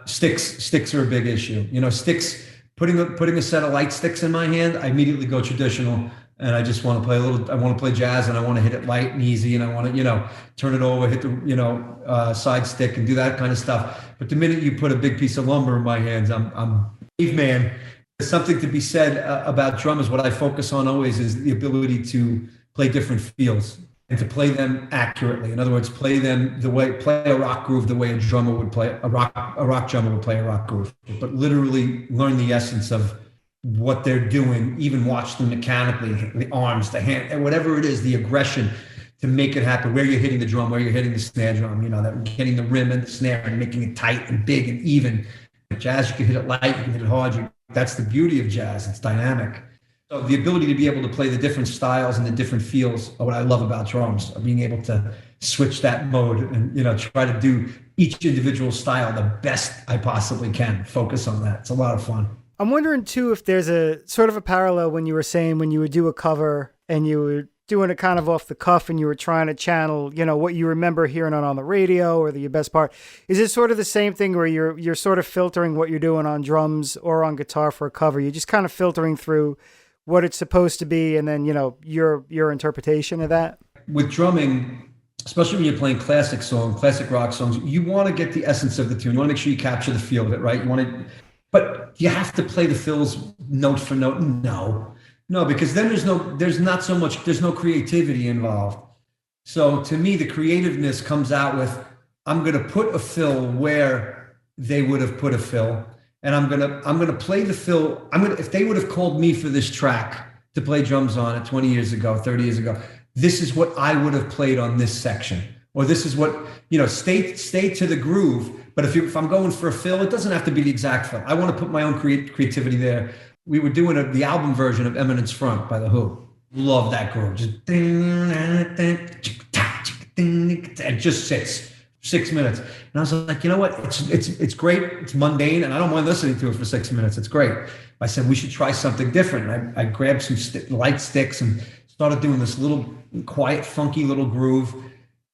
sticks are a big issue. You know, sticks. Putting a set of light sticks in my hand, I immediately go traditional, and I just want to play I want to play jazz, and I want to hit it light and easy, and I want to turn it over, hit the side stick, and do that kind of stuff. But the minute you put a big piece of lumber in my hands, I'm caveman. There's something to be said about drummers. What I focus on always is the ability to play different feels and to play them accurately. In other words, play a rock groove the way a drummer would play a rock drummer would play a rock groove, but literally learn the essence of what they're doing, even watch them mechanically, the arms, the hand, and whatever it is, the aggression to make it happen, where you're hitting the drum, where you're hitting the snare drum, that hitting the rim and the snare and making it tight and big and even. Jazz, you can hit it light, you can hit it hard. That's the beauty of jazz. It's dynamic. So the ability to be able to play the different styles and the different feels are what I love about drums, being able to switch that mode and, try to do each individual style the best I possibly can. Focus on that. It's a lot of fun. I'm wondering too, if there's a sort of a parallel when you were saying when you would do a cover and you were doing it kind of off the cuff and you were trying to channel, what you remember hearing on the radio or your best part. Is it sort of the same thing where you're sort of filtering what you're doing on drums or on guitar for a cover? You're just kind of filtering through what it's supposed to be and then, your interpretation of that? with drumming, especially when you're playing classic rock songs, you want to get the essence of the tune. You want to make sure you capture the feel of it, right? But you have to play the fills note for note. No, because then there's no creativity involved. So to me, the creativeness comes out with, I'm going to put a fill where they would have put a fill. And I'm gonna play the fill. If they would have called me for this track to play drums on it 20 years ago, 30 years ago, this is what I would have played on this section. Or this is what, stay to the groove. But if I'm going for a fill, it doesn't have to be the exact fill. I want to put my own creativity there. We were doing the album version of Eminence Front by The Who. Love that groove. It just sits 6 minutes. And I was like, you know what? It's great. It's mundane, and I don't mind listening to it for 6 minutes. It's great. I said, we should try something different. And I grabbed some light sticks and started doing this little quiet, funky little groove.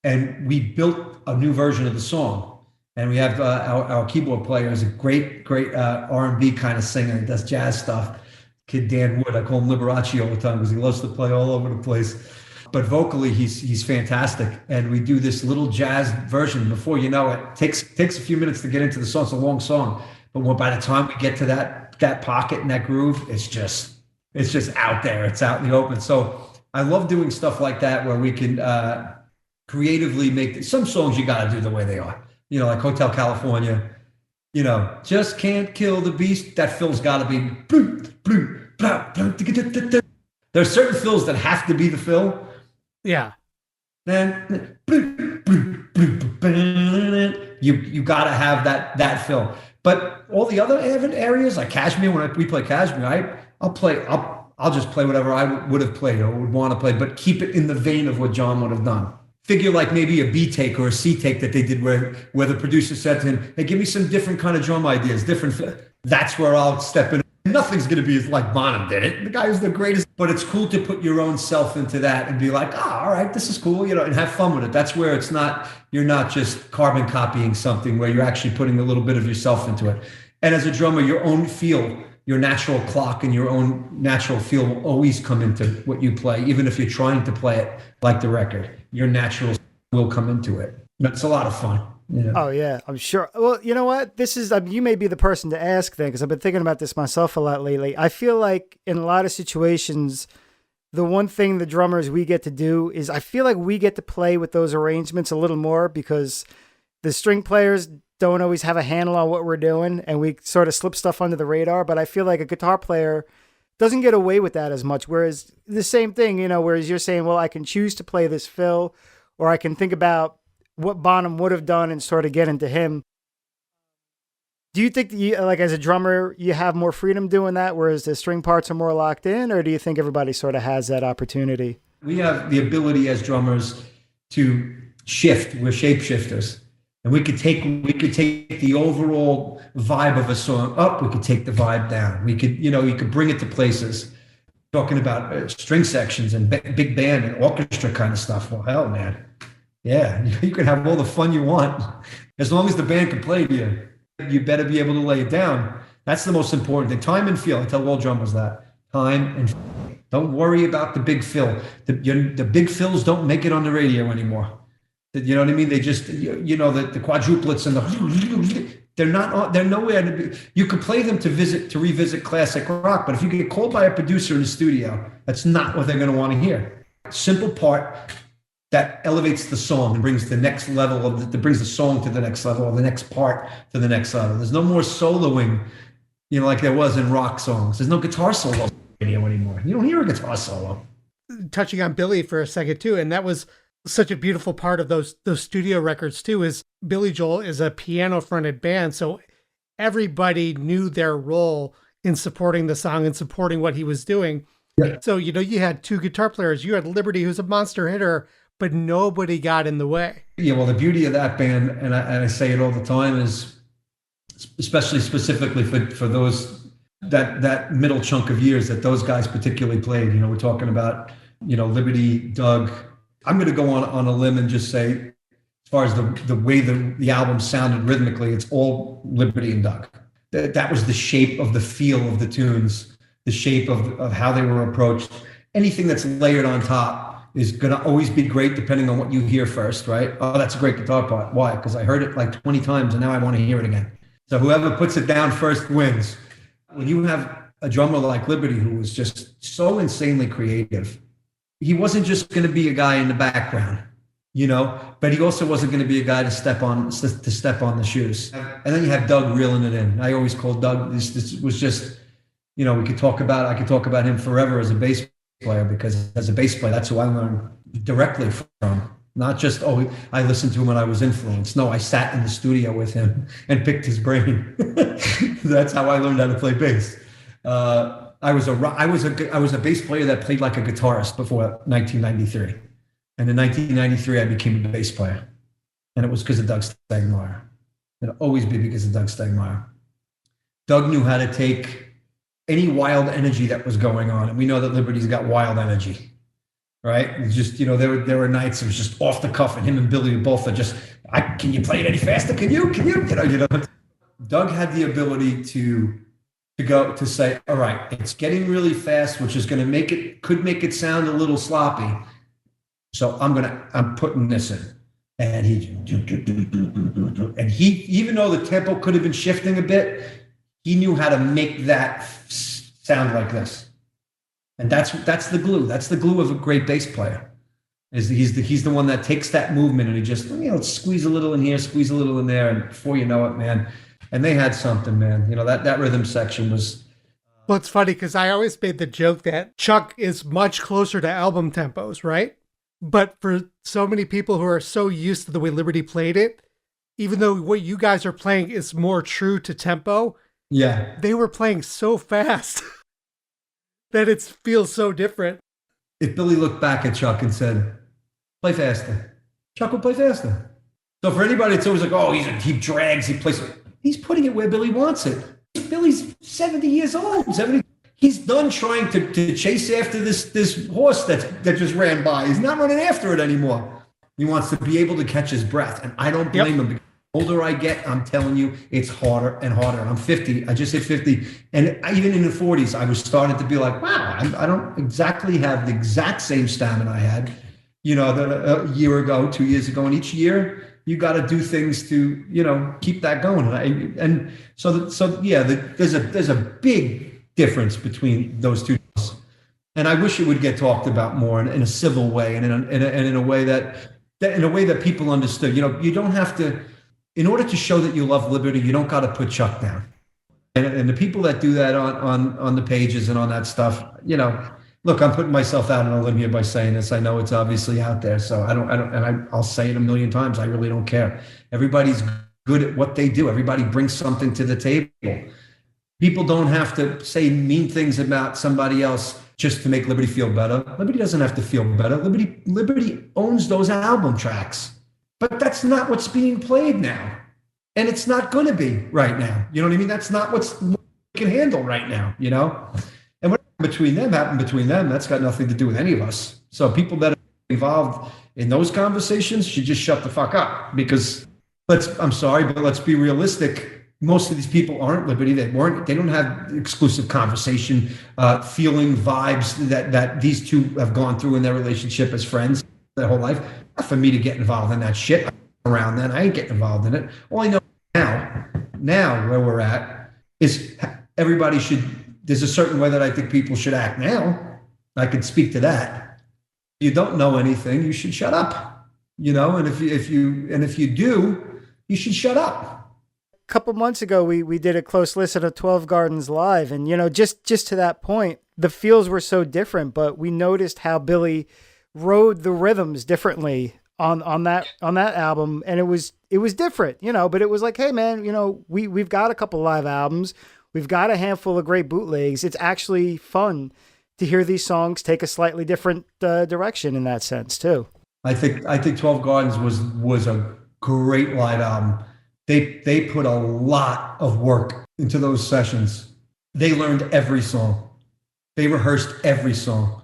And we built a new version of the song. And we have our keyboard player is a great R&B kind of singer. He does jazz stuff. Kid Dan Wood. I call him Liberace all the time because he loves to play all over the place. But vocally, he's fantastic. And we do this little jazz version. Before you know it, takes a few minutes to get into the song. It's a long song. But by the time we get to that pocket and that groove, it's just out there. It's out in the open. So I love doing stuff like that where we can creatively make some songs you got to do the way they are. Like Hotel California, just can't kill the beast. That fill's got to be. There's certain fills that have to be the fill. Yeah. Then you got to have that fill. But all the other areas, like Kashmir, when we play Kashmir, I'll just play whatever I would have played or would want to play, but keep it in the vein of what John would have done. Figure like maybe a B take or a C take that they did where the producer said to him, hey, give me some different kind of drum ideas, that's where I'll step in. Nothing's going to be like Bonham did it. The guy is the greatest. But it's cool to put your own self into that and be like, all right, this is cool, and have fun with it. That's where you're not just carbon copying something, where you're actually putting a little bit of yourself into it. And as a drummer, your own feel, your natural clock and your own natural feel will always come into what you play, even if you're trying to play it like the record. Your natural will come into it. It's a lot of fun. Yeah. Oh, yeah, I'm sure. Well, you know what? This is, you may be the person to ask then, because I've been thinking about this myself a lot lately. I feel like in a lot of situations, the one thing the drummers we get to do is I feel like we get to play with those arrangements a little more because the string players don't always have a handle on what we're doing and we sort of slip stuff under the radar. But I feel like a guitar player doesn't get away with that as much. Whereas the same thing, whereas you're saying, well, I can choose to play this fill or I can think about what Bonham would have done and sort of get into him. Do you think that like as a drummer, you have more freedom doing that, whereas the string parts are more locked in, or do you think everybody sort of has that opportunity? We have the ability as drummers to shift. We're shapeshifters. And we could take the overall vibe of a song up. We could take the vibe down. We could, you could bring it to places. Talking about string sections and big band and orchestra kind of stuff. Well, hell, man. Yeah, you can have all the fun you want. As long as the band can play to you, you better be able to lay it down. That's the most important thing. Time and feel. I tell all drummers that. Time and feel. Don't worry about the big fill. The big fills don't make it on the radio anymore. You know what I mean? They just, the quadruplets and they're nowhere to be. You could play them to revisit classic rock, but if you get called by a producer in the studio, that's not what they're going to want to hear. Simple part that elevates the song and brings the next level that brings the song to the next level or the next part to the next level. There's no more soloing, like there was in rock songs. There's no guitar solo on the radio anymore. You don't hear a guitar solo. Touching on Billy for a second too, and that was such a beautiful part of those studio records too, is Billy Joel is a piano fronted band. So everybody knew their role in supporting the song and supporting what he was doing. Yeah. So, you had two guitar players. You had Liberty, who's a monster hitter, but nobody got in the way. Yeah, well, the beauty of that band, and I say it all the time, is especially specifically for those that middle chunk of years that those guys particularly played. We're talking about Liberty, Doug. I'm going to go on a limb and just say, as far as the way the album sounded rhythmically, it's all Liberty and Doug. That was the shape of the feel of the tunes, the shape of how they were approached. Anything that's layered on top, is going to always be great depending on what you hear first, right? Oh, that's a great guitar part. Why? Because I heard it like 20 times and now I want to hear it again. So whoever puts it down first wins. When you have a drummer like Liberty, who was just so insanely creative, he wasn't just going to be a guy in the background, but he also wasn't going to be a guy to step on the shoes. And then you have Doug reeling it in. I always called Doug, this was just, I could talk about him forever as a bass player, because as a bass player, that's who I learned directly from. Not just, I listened to him when I was influenced. No, I sat in the studio with him and picked his brain. That's how I learned how to play bass. I was a bass player that played like a guitarist before 1993. And in 1993, I became a bass player. And it was because of Doug Stegmeyer. It'll always be because of Doug Stegmeyer. Doug knew how to take any wild energy that was going on. And we know that Liberty's got wild energy, right? It's just, there were nights it was just off the cuff, and him and Billy both are just, can you play it any faster? Can you? Doug had the ability to say, all right, it's getting really fast, which is going to could make it sound a little sloppy. So I'm putting this in. And he, even though the tempo could have been shifting a bit, he knew how to make that sound like this. And that's the glue. That's the glue of a great bass player. He's the one that takes that movement and he just, squeeze a little in here, squeeze a little in there. And before you know it, man. And they had something, man. That rhythm section was. Well, it's funny because I always made the joke that Chuck is much closer to album tempos, right? But for so many people who are so used to the way Liberty played it, even though what you guys are playing is more true to tempo, yeah, they were playing so fast that it feels so different. If Billy looked back at Chuck and said, play faster, Chuck would play faster. So for anybody, it's always like, he drags, he plays. He's putting it where Billy wants it. Billy's 70 years old. 70. He's done trying to chase after this horse that just ran by. He's not running after it anymore. He wants to be able to catch his breath. And I don't blame him. The older I get, I'm telling you, it's harder and harder. And I'm 50. I just hit 50. And even in the 40s, I was starting to be like, wow, I don't exactly have the exact same stamina I had, a year ago, 2 years ago. And each year, you got to do things to, keep that going. And there's a big difference between those two. And I wish it would get talked about more in a civil way and in a way that people understood. You don't have to, in order to show that you love Liberty, you don't got to put Chuck down. And the people that do that on the pages and on that stuff, look, I'm putting myself out on a limb here by saying this. I know it's obviously out there, so I'll say it a million times. I really don't care. Everybody's good at what they do. Everybody brings something to the table. People don't have to say mean things about somebody else just to make Liberty feel better. Liberty doesn't have to feel better. Liberty owns those album tracks, but that's not what's being played now. And it's not going to be right now. You know what I mean? That's not what we can handle right now, And what happened between them, that's got nothing to do with any of us. So people that are involved in those conversations should just shut the fuck up, because I'm sorry, but let's be realistic. Most of these people aren't Liberty. They don't have exclusive conversation, feeling vibes that these two have gone through in their relationship as friends their whole life. Not for me to get involved in that shit around then. I ain't getting involved in it. All I know now where we're at is everybody should, there's a certain way that I think people should act now. I can speak to that. If you don't know anything, you should shut up, and if you do, you should shut up. A couple months ago, we did a close listen of 12 Gardens live. And, just to that point, the feels were so different, but we noticed how Billy rode the rhythms differently on that album. And it was different, but it was like, hey man, we've got a couple live albums. We've got a handful of great bootlegs. It's actually fun to hear these songs take a slightly different direction in that sense too. I think 12 Gardens was a great live album. They put a lot of work into those sessions. They learned every song. They rehearsed every song.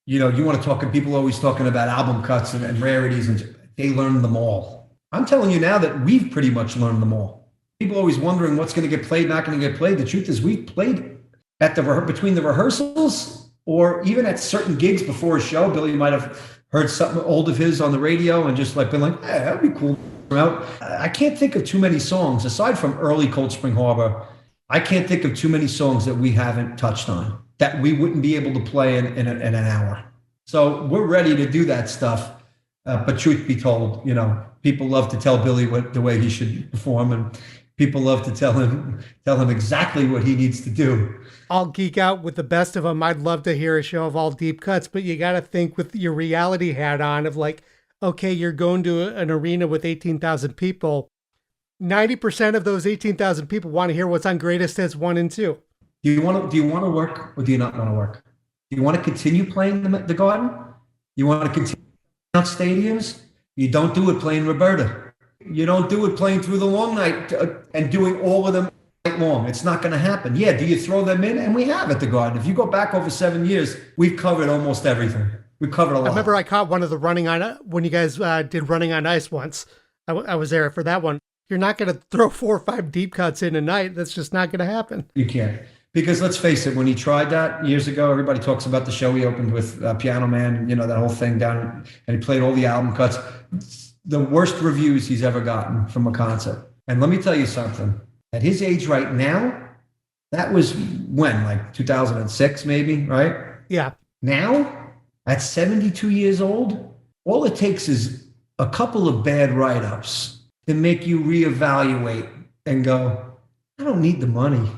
You want to talk, and people always talking about album cuts and rarities, and they learned them all. I'm telling you now that we've pretty much learned them all. People always wondering what's going to get played, not going to get played. The truth is we've played between the rehearsals or even at certain gigs before a show. Billy might have heard something old of his on the radio and just like been like, yeah, that'd be cool. I can't think of too many songs aside from early Cold Spring Harbor. I can't think of too many songs that we haven't touched on that we wouldn't be able to play in an hour. So we're ready to do that stuff. But truth be told, people love to tell Billy the way he should perform, and people love to tell him exactly what he needs to do. I'll geek out with the best of them. I'd love to hear a show of all deep cuts, but you got to think with your reality hat on of like, okay, you're going to an arena with 18,000 people. 90% of those 18,000 people want to hear what's on Greatest Hits 1 and 2. Do you want to work or do you not want to work? Do you want to continue playing the Garden? You want to continue out stadiums? You don't do it playing Roberta. You don't do it playing Through the Long Night and doing all of them night long. It's not going to happen. Yeah, do you throw them in? And we have at the Garden. If you go back over 7 years, we've covered almost everything. We've covered a lot. I remember I caught one of the when you guys did Running on Ice once. I was there for that one. You're not going to throw 4 or 5 deep cuts in a night. That's just not going to happen. You can't. Because let's face it, when he tried that years ago, everybody talks about the show he opened with Piano Man, that whole thing down, and he played all the album cuts. The worst reviews he's ever gotten from a concert. And let me tell you something. At his age right now, that was when, like 2006 maybe, right? Yeah. Now, at 72 years old, all it takes is a couple of bad write-ups to make you reevaluate and go, I don't need the money.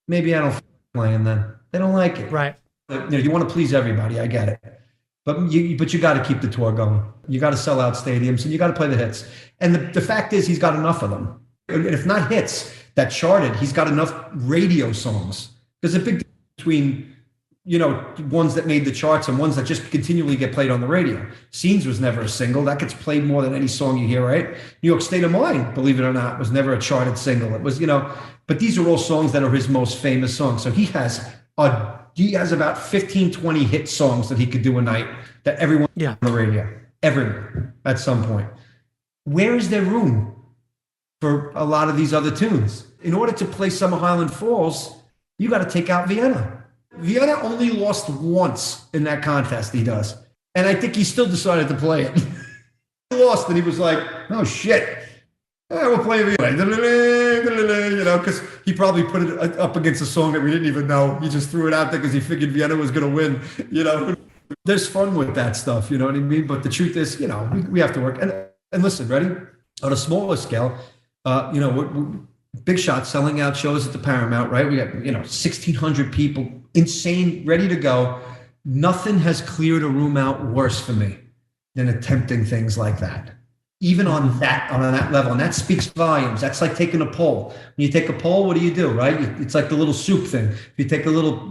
Maybe I don't playing then. They don't like it. Right. You want to please everybody. I get it. But you got to keep the tour going. You got to sell out stadiums and you got to play the hits. And the fact is he's got enough of them. And if not hits that charted, he's got enough radio songs. There's a big difference between, ones that made the charts and ones that just continually get played on the radio. Scenes was never a single. That gets played more than any song you hear, right? New York State of Mind, believe it or not, was never a charted single. It was, but these are all songs that are his most famous songs. So he has about 15, 20 hit songs that he could do a night that everyone on the radio, everyone at some point. Where is there room for a lot of these other tunes? In order to play Summer Highland Falls, you got to take out Vienna. Vienna only lost once in that contest, he does. And I think he still decided to play it. He lost and he was like, oh shit. We'll play Vienna. Because he probably put it up against a song that we didn't even know. He just threw it out there because he figured Vienna was going to win, There's fun with that stuff, you know what I mean? But the truth is, we have to work. And listen, ready? On a smaller scale, we're big shots selling out shows at the Paramount, right? We got, 1,600 people, insane, ready to go. Nothing has cleared a room out worse for me than attempting things like that. Even on that level. And that speaks volumes. That's like taking a poll. When you take a poll, what do, right? It's like the little soup thing. If you take a little,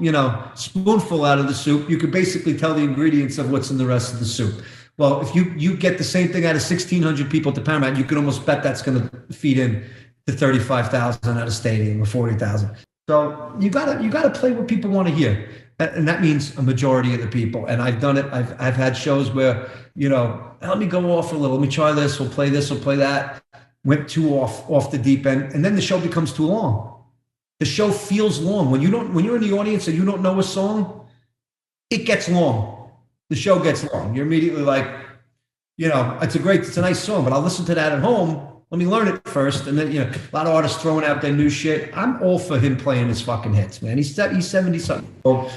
spoonful out of the soup, you could basically tell the ingredients of what's in the rest of the soup. Well, if you get the same thing out of 1,600 people at the Paramount, you can almost bet that's going to feed in to 35,000 at a stadium or 40,000. So you gotta play what people want to hear. And that means a majority of the people. And I've done it. I've had shows where, let me go off a little. Let me try this. We'll play that. Went too off the deep end. And then the show becomes too long. The show feels long. When you're in the audience and you don't know a song, it gets long. The show gets long. You're immediately like, it's a nice song, but I'll listen to that at home. Let me learn it first. And then, a lot of artists throwing out their new shit. I'm all for him playing his fucking hits, man. He's 70-something. So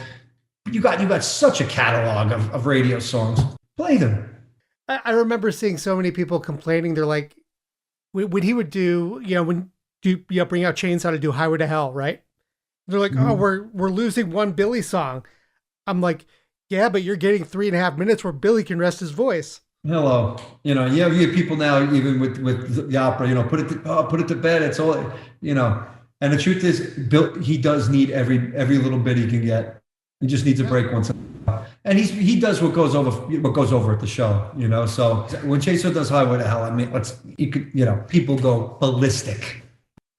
you got such a catalog of radio songs. Play them. I remember seeing so many people complaining. They're like, when he would do, bring out Chainsaw to do Highway to Hell, right? They're like, oh, we're losing one Billy song. I'm like, yeah, but you're getting 3.5 minutes where Billy can rest his voice. Hello, you have people now, even with the opera, put it to bed. It's all, and the truth is, Bill, he does need every little bit he can get. He just needs a break once in a while. And he does what goes over at the show, So when Chaser does Highway to Hell, I mean, people go ballistic.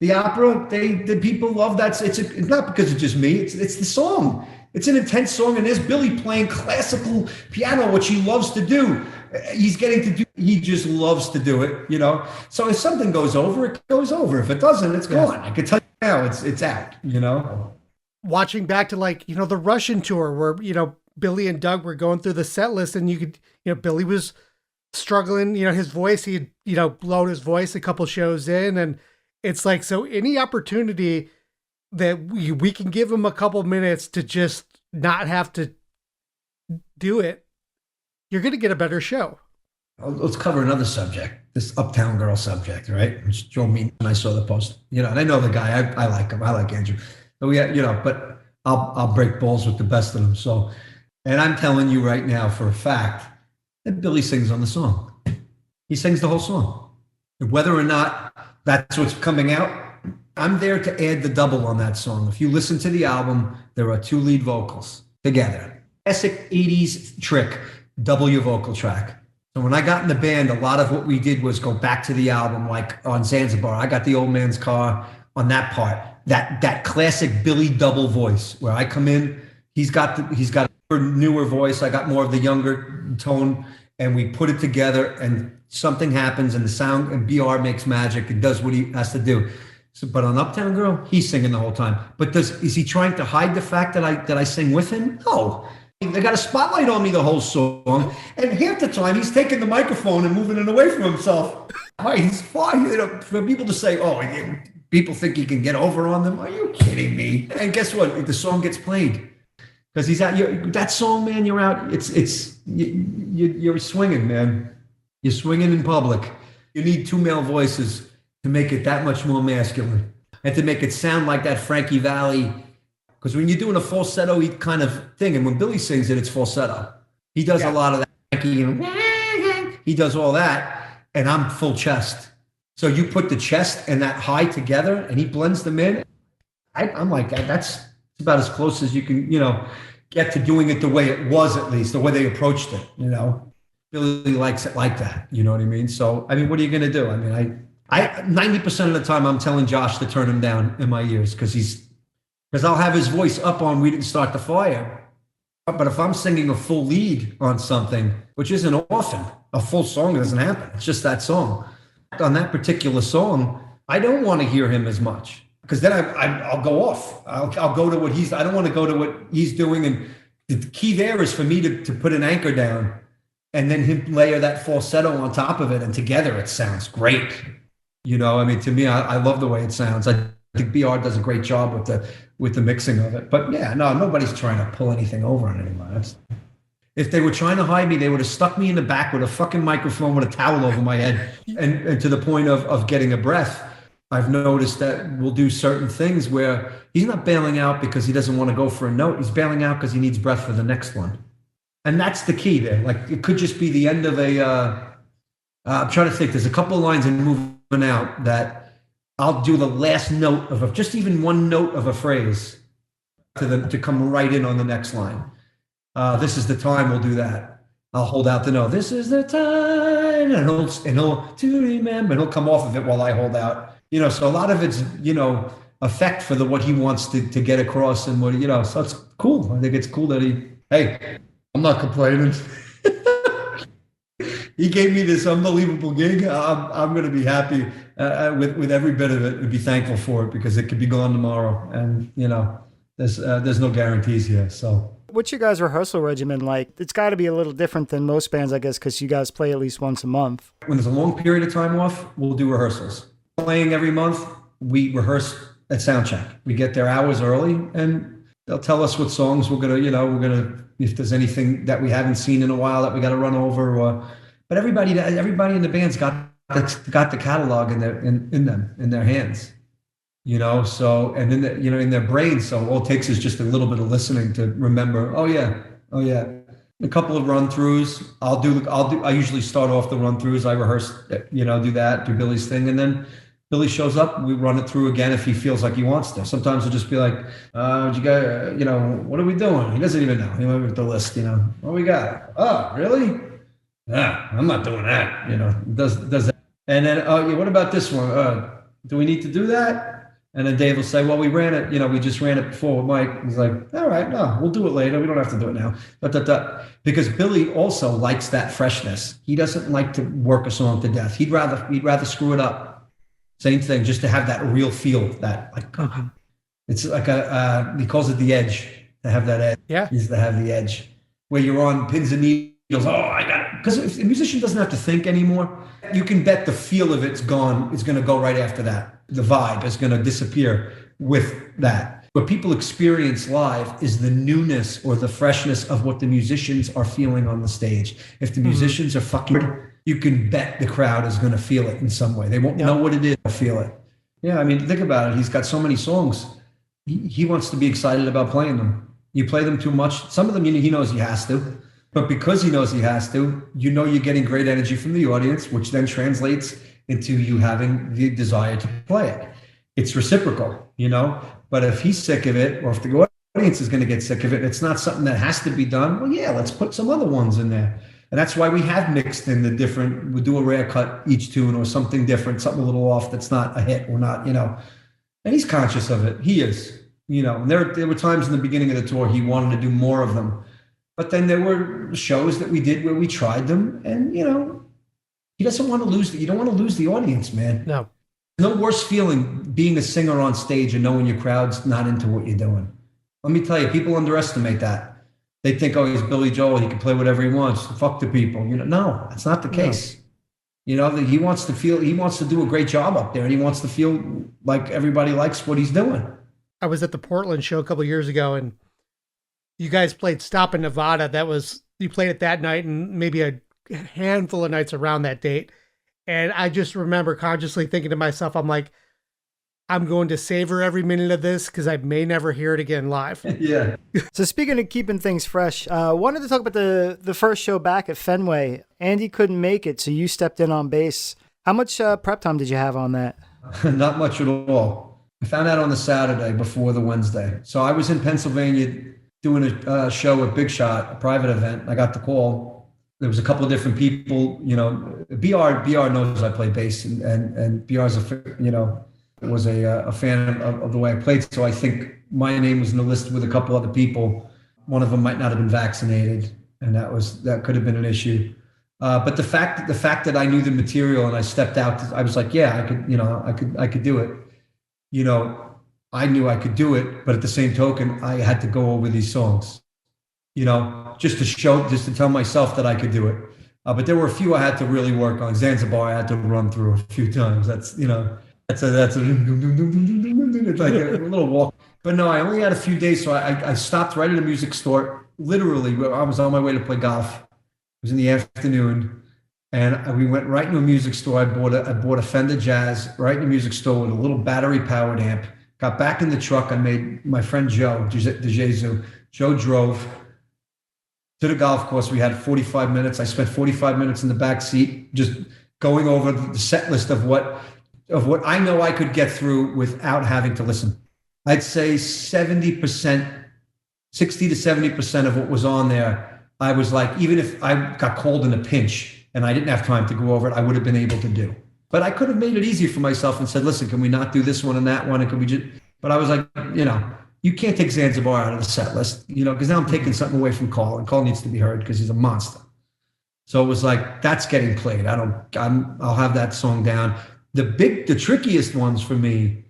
The opera, the people love that. It's not because it's just me. It's the song. It's an intense song, and there's Billy playing classical piano, which he loves to do. He just loves to do it, So if something goes over, it goes over. If it doesn't, it's gone. I can tell you now, it's out, Watching back to the Russian tour where, Billy and Doug were going through the set list, and you could, Billy was struggling, his voice, he had, blown his voice a couple shows in. And it's like, so any opportunity that we can give him a couple minutes to just not have to do it, you're going to get a better show. Let's cover another subject, this Uptown Girl subject, right? Which drove me, and I saw the post, and I know the guy, I like him. I like Andrew. But but I'll break balls with the best of them. So, and I'm telling you right now for a fact that Billy sings on the song. He sings the whole song. Whether or not that's what's coming out, I'm there to add the double on that song. If you listen to the album, there are 2 lead vocals together. Classic 80s trick, double your vocal track. So when I got in the band, a lot of what we did was go back to the album, like on Zanzibar. I got the Old Man's Car on that part. That classic Billy double voice where I come in, he's got a newer voice. I got more of the younger tone, and we put it together, and something happens, and the sound, and BR makes magic and does what he has to do. So, but on Uptown Girl, he's singing the whole time. But is he trying to hide the fact that I sing with him? No. They got a spotlight on me the whole song, and half the time he's taking the microphone and moving it away from himself. He's fine. For people to say, "Oh, people think he can get over on them." Are you kidding me? And guess what? The song gets played because he's out. That song, man. You're out. You're swinging, man. You're swinging in public. You need 2 male voices to make it that much more masculine and to make it sound like that Frankie Valli. Because when you're doing a falsetto kind of thing, and when Billy sings it, it's falsetto. He does a lot of that. He does all that, and I'm full chest. So you put the chest and that high together, and he blends them in. I'm like, that's about as close as you can, get to doing it the way it was, at least, the way they approached it, Billy likes it like that, you know what I mean? So, what are you going to do? I 90% of the time I'm telling Josh to turn him down in my ears because I'll have his voice up on We Didn't Start the Fire. But if I'm singing a full lead on something, which isn't often, a full song doesn't happen. It's just that song. On that particular song, I don't want to hear him as much because then I'll go off. I'll go to what I don't want to go to what he's doing. And the key there is for me to put an anchor down and then him layer that falsetto on top of it. And together it sounds great. To me, I love the way it sounds. I think BR does a great job with the mixing of it. But nobody's trying to pull anything over on anyone. If they were trying to hide me, they would have stuck me in the back with a fucking microphone with a towel over my head. And to the point of getting a breath, I've noticed that we'll do certain things where he's not bailing out because he doesn't want to go for a note. He's bailing out because he needs breath for the next one. And that's the key there. Like it could just be the end of I'm trying to think, there's a couple of lines in Moving Out that I'll do the last note of just even one note of a phrase to come right in on the next line. This is the time, we'll do that. I'll hold out the note. This is the time, and he'll to remember, and he'll come off of it while I hold out. So a lot of it's effect for what he wants to get across, and what So it's cool. I think it's cool that hey, I'm not complaining. He gave me this unbelievable gig. I'm going to be happy with every bit of it and be thankful for it because it could be gone tomorrow. And, there's no guarantees here. So what's your guys' rehearsal regimen like? It's got to be a little different than most bands, I guess, because you guys play at least once a month. When there's a long period of time off, we'll do rehearsals. Playing every month, we rehearse at soundcheck. We get there hours early and they'll tell us what songs we're going to, if there's anything that we haven't seen in a while that we got to run over but everybody in the band's got the catalog in their hands, so, and in their brains. So all it takes is just a little bit of listening to remember, oh yeah. A couple of run throughs. I usually start off the run throughs. I rehearse, do that, do Billy's thing. And then Billy shows up, we run it through again if he feels like he wants to. Sometimes he'll just be like, you got, what are we doing? He doesn't even know. He went with the list, what we got? Oh, really? Yeah, I'm not doing that. Does that. And then, what about this one? Do we need to do that? And then Dave will say, well, we ran it, we just ran it before with Mike. He's like, all right, no, we'll do it later. We don't have to do it now. Because Billy also likes that freshness. He doesn't like to work a song to death. He'd rather screw it up. Same thing, just to have that real feel, that it's like he calls it the edge, to have that edge. Yeah. He used to have the edge. where you're on pins and needles. Oh, I got it. Because if the musician doesn't have to think anymore, you can bet the feel of it's gone. It's going to go right after that. The vibe is going to disappear with that. What people experience live is the newness or the freshness of what the musicians are feeling on the stage. If the musicians are fucking, you can bet the crowd is going to feel it in some way. They won't know what it is, they'll feel it. Yeah, I mean, think about it. He's got so many songs. He wants to be excited about playing them. You play them too much. Some of them, he knows he has to. But because he knows he has to, you're getting great energy from the audience, which then translates into you having the desire to play it. It's reciprocal, But if he's sick of it, or if the audience is going to get sick of it, it's not something that has to be done. Well, yeah, let's put some other ones in there. And that's why we have mixed in the different, we do a rare cut each tune or something different, something a little off that's not a hit or not, And he's conscious of it. He is, And there were times in the beginning of the tour he wanted to do more of them. But then there were shows that we did where we tried them, and he doesn't want to lose. You don't want to lose the audience, man. No. No worse feeling being a singer on stage and knowing your crowd's not into what you're doing. Let me tell you, people underestimate that. They think, oh, he's Billy Joel. He can play whatever he wants. Fuck the people. No, that's not the case. No. He wants to do a great job up there, and he wants to feel like everybody likes what he's doing. I was at the Portland show a couple of years ago, and you guys played Stop in Nevada. You played it that night and maybe a handful of nights around that date. And I just remember consciously thinking to myself, I'm like, I'm going to savor every minute of this because I may never hear it again live. Yeah. So speaking of keeping things fresh, wanted to talk about the first show back at Fenway. Andy couldn't make it, so you stepped in on bass. How much prep time did you have on that? Not much at all. I found out on the Saturday before the Wednesday. So I was in Pennsylvania doing a show at Big Shot, a private event. I got the call. There was a couple of different people, BR knows I play bass, and BR's was a fan of the way I played. So I think my name was in the list with a couple other people. One of them might not have been vaccinated, and that could have been an issue. But the fact that I knew the material and I stepped out, I was like, yeah, I could do it. I knew I could do it, but at the same token, I had to go over these songs, just to tell myself that I could do it. But there were a few I had to really work on. Zanzibar, I had to run through a few times. That's it's like a little walk. But no, I only had a few days, so I stopped right at a music store. Literally, I was on my way to play golf. It was in the afternoon, and we went right into a music store. I bought a Fender Jazz right in the music store with a little battery-powered amp. Got back in the truck. I made my friend Joe DeJesu. Joe drove to the golf course. We had 45 minutes. I spent 45 minutes in the back seat just going over the set list of what I know I could get through without having to listen. I'd say 60 to 70% of what was on there, I was like, even if I got called in a pinch and I didn't have time to go over it, I would have been able to do. But I could have made it easier for myself and said, listen, can we not do this one and that one? And can we just, but I was like, you can't take Zanzibar out of the set list, because now I'm taking something away from Carl, and Carl needs to be heard because he's a monster. So it was like, that's getting played. I'll have that song down. The trickiest ones for me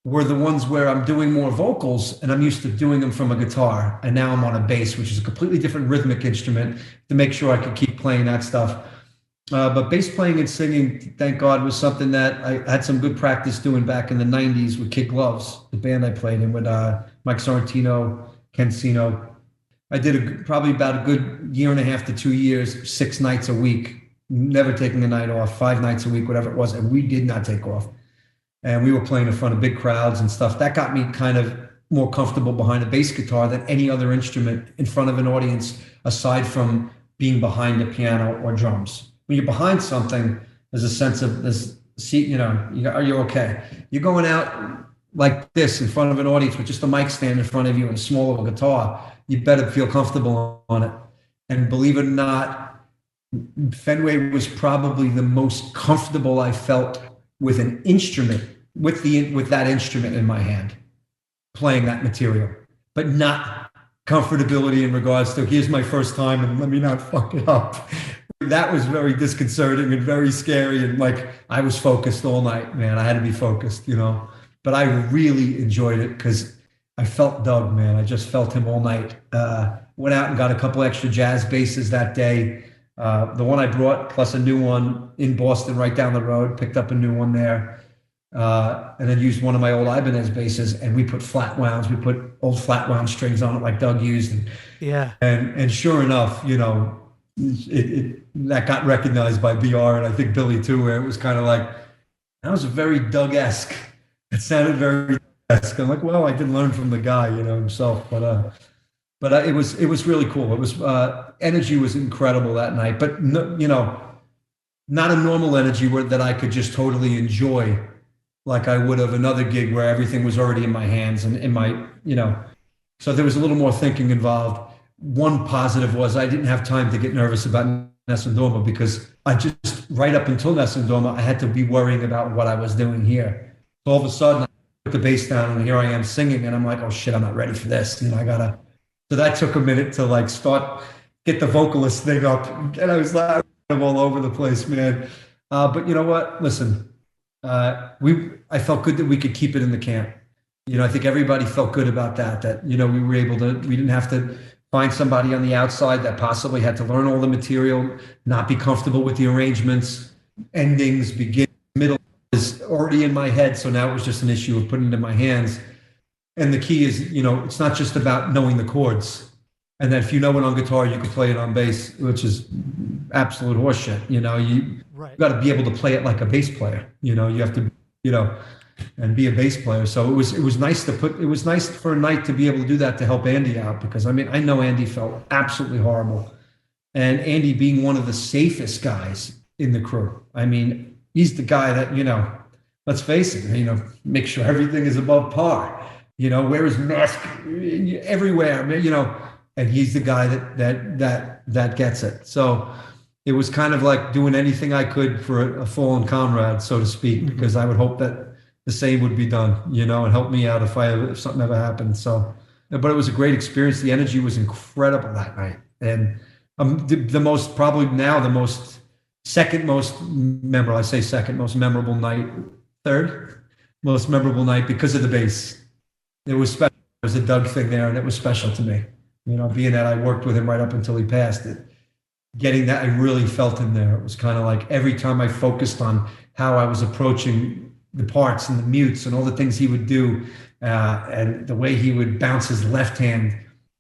were the ones where I'm doing more vocals and I'm used to doing them from a guitar. And now I'm on a bass, which is a completely different rhythmic instrument, to make sure I could keep playing that stuff. But bass playing and singing, thank God, was something that I had some good practice doing back in the 90s with Kid Gloves, the band I played in with Mike Sorrentino, Ken Sino. I did probably about a good year and a half to 2 years, 6 nights a week, never taking a night off, 5 nights a week, whatever it was. And we did not take off. And we were playing in front of big crowds and stuff. That got me kind of more comfortable behind a bass guitar than any other instrument in front of an audience, aside from being behind a piano or drums. When you're behind something, there's a sense of this seat, are you okay? You're going out like this in front of an audience with just a mic stand in front of you and a small little guitar. You better feel comfortable on it. And believe it or not, Fenway was probably the most comfortable I felt with an instrument, with that instrument in my hand, playing that material, but not comfortability in regards to here's my first time and let me not fuck it up. That was very disconcerting and very scary. And like, I was focused all night, man. I had to be focused, but I really enjoyed it because I felt Doug, man. I just felt him all night. went out and got a couple extra jazz basses that day. The one I brought, plus a new one in Boston right down the road, picked up a new one there. And then used one of my old Ibanez basses, and we put flat wounds. We put old flat wound strings on it like Doug used. And sure enough, that got recognized by BR, and I think Billy too, where it was kind of like, that was very Doug-esque. It sounded very Doug-esque. I'm like, well, I did learn from the guy, himself, but it was really cool. It was energy was incredible that night, but not a normal energy that I could just totally enjoy like I would have another gig where everything was already in my hands and in my, so there was a little more thinking involved. One positive was I didn't have time to get nervous about Nessun Dorma, because I just, right up until Nessun Dorma, I had to be worrying about what I was doing here. So all of a sudden, I put the bass down and here I am singing, and I'm like, oh shit, I'm not ready for this. So that took a minute to like get the vocalist thing up, and I was like, I'm all over the place, man. But you know what? Listen, I felt good that we could keep it in the camp. I think everybody felt good about that, we didn't have to find somebody on the outside that possibly had to learn all the material, not be comfortable with the arrangements, endings, beginning, middle is already in my head. So now it was just an issue of putting it in my hands. And the key is, it's not just about knowing the chords. And then if you know it on guitar, you can play it on bass, which is absolute horseshit. You got to be able to play it like a bass player. You have to, and be a bass player. So it was nice for a night to be able to do that, to help Andy out, because I know Andy felt absolutely horrible. And Andy being one of the safest guys in the crew. He's the guy that, let's face it, make sure everything is above par, wear his mask everywhere, and he's the guy that gets it. So it was kind of like doing anything I could for a fallen comrade, so to speak, because I would hope that the same would be done, and help me out if something ever happened. So, but it was a great experience. The energy was incredible that night. And second most memorable night, third most memorable night, because of the bass. It was special. There was a Doug thing there, and it was special to me. Being that I worked with him right up until he passed, getting that, I really felt him there. It was kind of like every time I focused on how I was approaching the parts and the mutes and all the things he would do, and the way he would bounce his left hand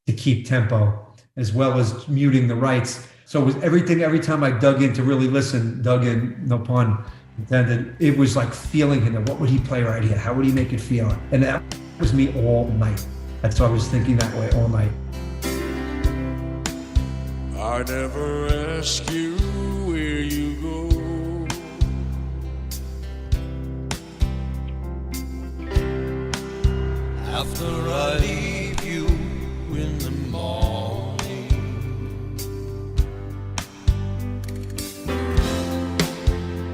to keep tempo, as well as muting the rights. So it was everything. Every time I dug in to really listen, no pun intended, it was like feeling him. What would he play right here? How would he make it feel? And that was me all night. That's why I was thinking that way all night. I never ask you where you go. After I leave you in the morning,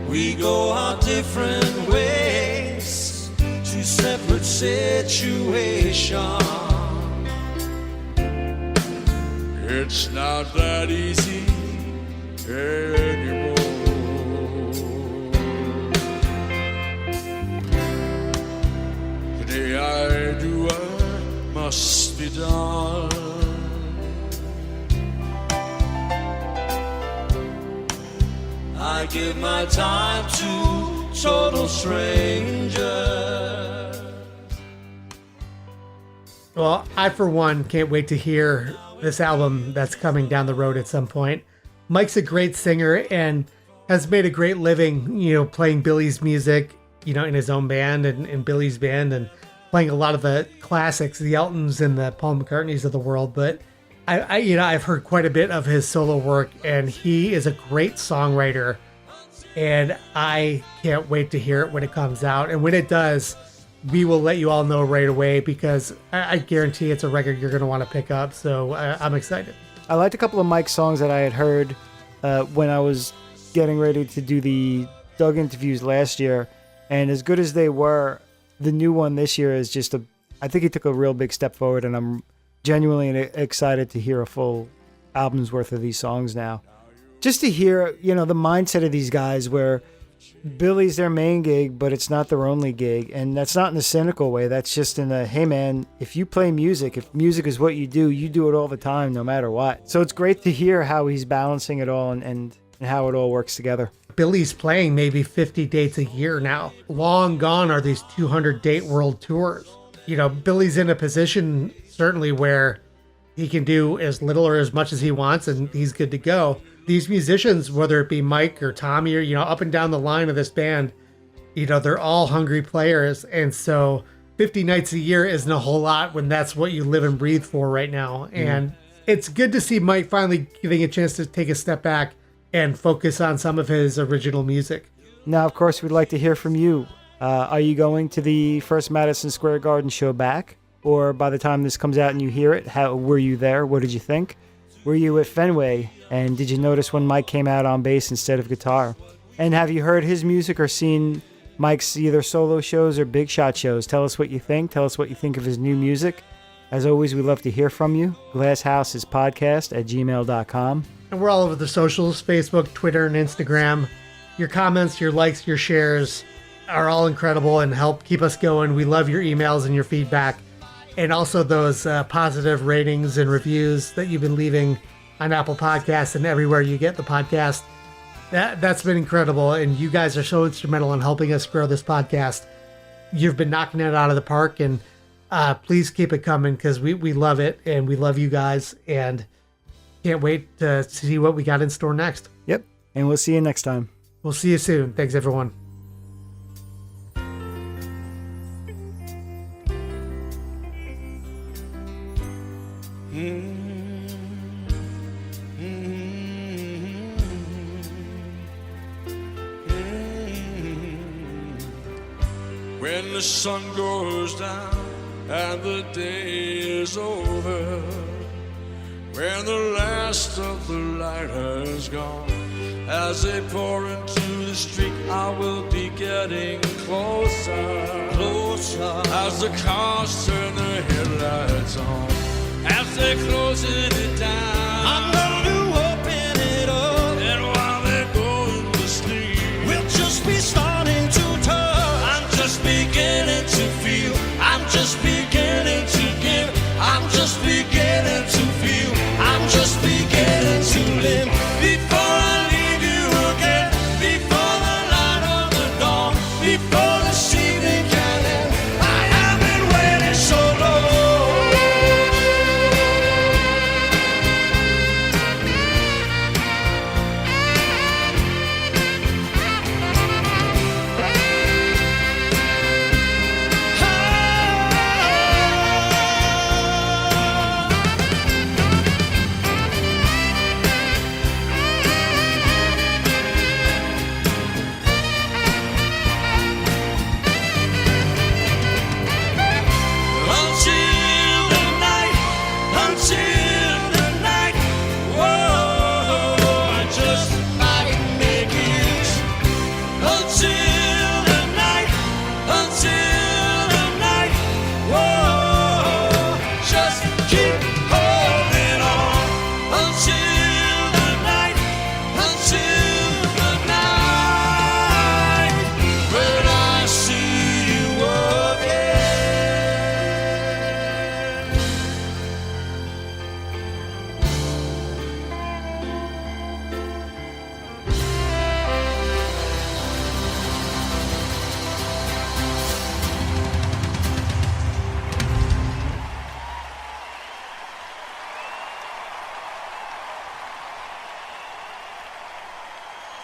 we go our different ways to separate situations. It's not that easy anymore. Today I do what must be done. I give my time to total strangers. Well, I, for one, can't wait to hear this album that's coming down the road at some point. Mike's a great singer and has made a great living, playing Billy's music, in his own band and in Billy's band, and playing a lot of the classics, the Eltons and the Paul McCartneys of the world. But I've heard quite a bit of his solo work, and he is a great songwriter, and I can't wait to hear it when it comes out. And when it does, we will let you all know right away, because I guarantee it's a record you're going to want to pick up. So I'm excited. I liked a couple of Mike's songs that I had heard when I was getting ready to do the Doug interviews last year. And as good as they were, the new one this year is just I think he took a real big step forward, and I'm genuinely excited to hear a full album's worth of these songs now. Just to hear, the mindset of these guys, where Billy's their main gig, but it's not their only gig. And that's not in a cynical way. That's just in a, hey man, if you play music, if music is what you do it all the time, no matter what. So it's great to hear how he's balancing it all and how it all works together. Billy's playing maybe 50 dates a year now. Long gone are these 200 date world tours. You know, Billy's in a position certainly where he can do as little or as much as he wants and he's good to go. These musicians, whether it be Mike or Tommy or, you know, up and down the line of this band, you know, they're all hungry players. And so 50 nights a year isn't a whole lot when that's what you live and breathe for right now. And it's good to see Mike finally getting a chance to take a step back and focus on some of his original music. Now, of course, we'd like to hear from you. Are you going to the first Madison Square Garden show back? Or by the time this comes out and you hear it, how were you there? What did you think? Were you at Fenway? And did you notice when Mike came out on bass instead of guitar? And have you heard his music or seen Mike's either solo shows or big shot shows? Tell us what you think. Tell us what you think of his new music. As always, we love to hear from you. glasshousespodcast@gmail.com. And we're all over the socials, Facebook, Twitter, and Instagram. Your comments, your likes, your shares are all incredible and help keep us going. We love your emails and your feedback. And also those positive ratings and reviews that you've been leaving on Apple Podcasts and everywhere you get the podcast. That's been incredible. And you guys are so instrumental in helping us grow this podcast. You've been knocking it out of the park. And please keep it coming because we love it. And we love you guys. And can't wait to see what we got in store next. Yep. And we'll see you next time. We'll see you soon. Thanks, everyone. When the sun goes down and the day is over, when the last of the light has gone, as they pour into the street, I will be getting closer, closer. As the cars turn their headlights on, as they're closing it down, I'm gonna open it up, and while they're going to sleep, we'll just be starting to touch. I'm just beginning to feel, I'm just beginning to give, I'm just beginning to feel, I'm just beginning to live. Before I leave you again, before the light of the dawn, before this evening can end, I have been waiting so long.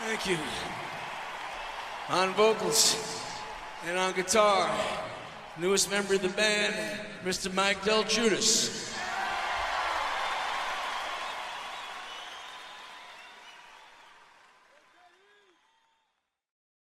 Thank you. On vocals and on guitar, newest member of the band, Mr. Mike DelGuidice.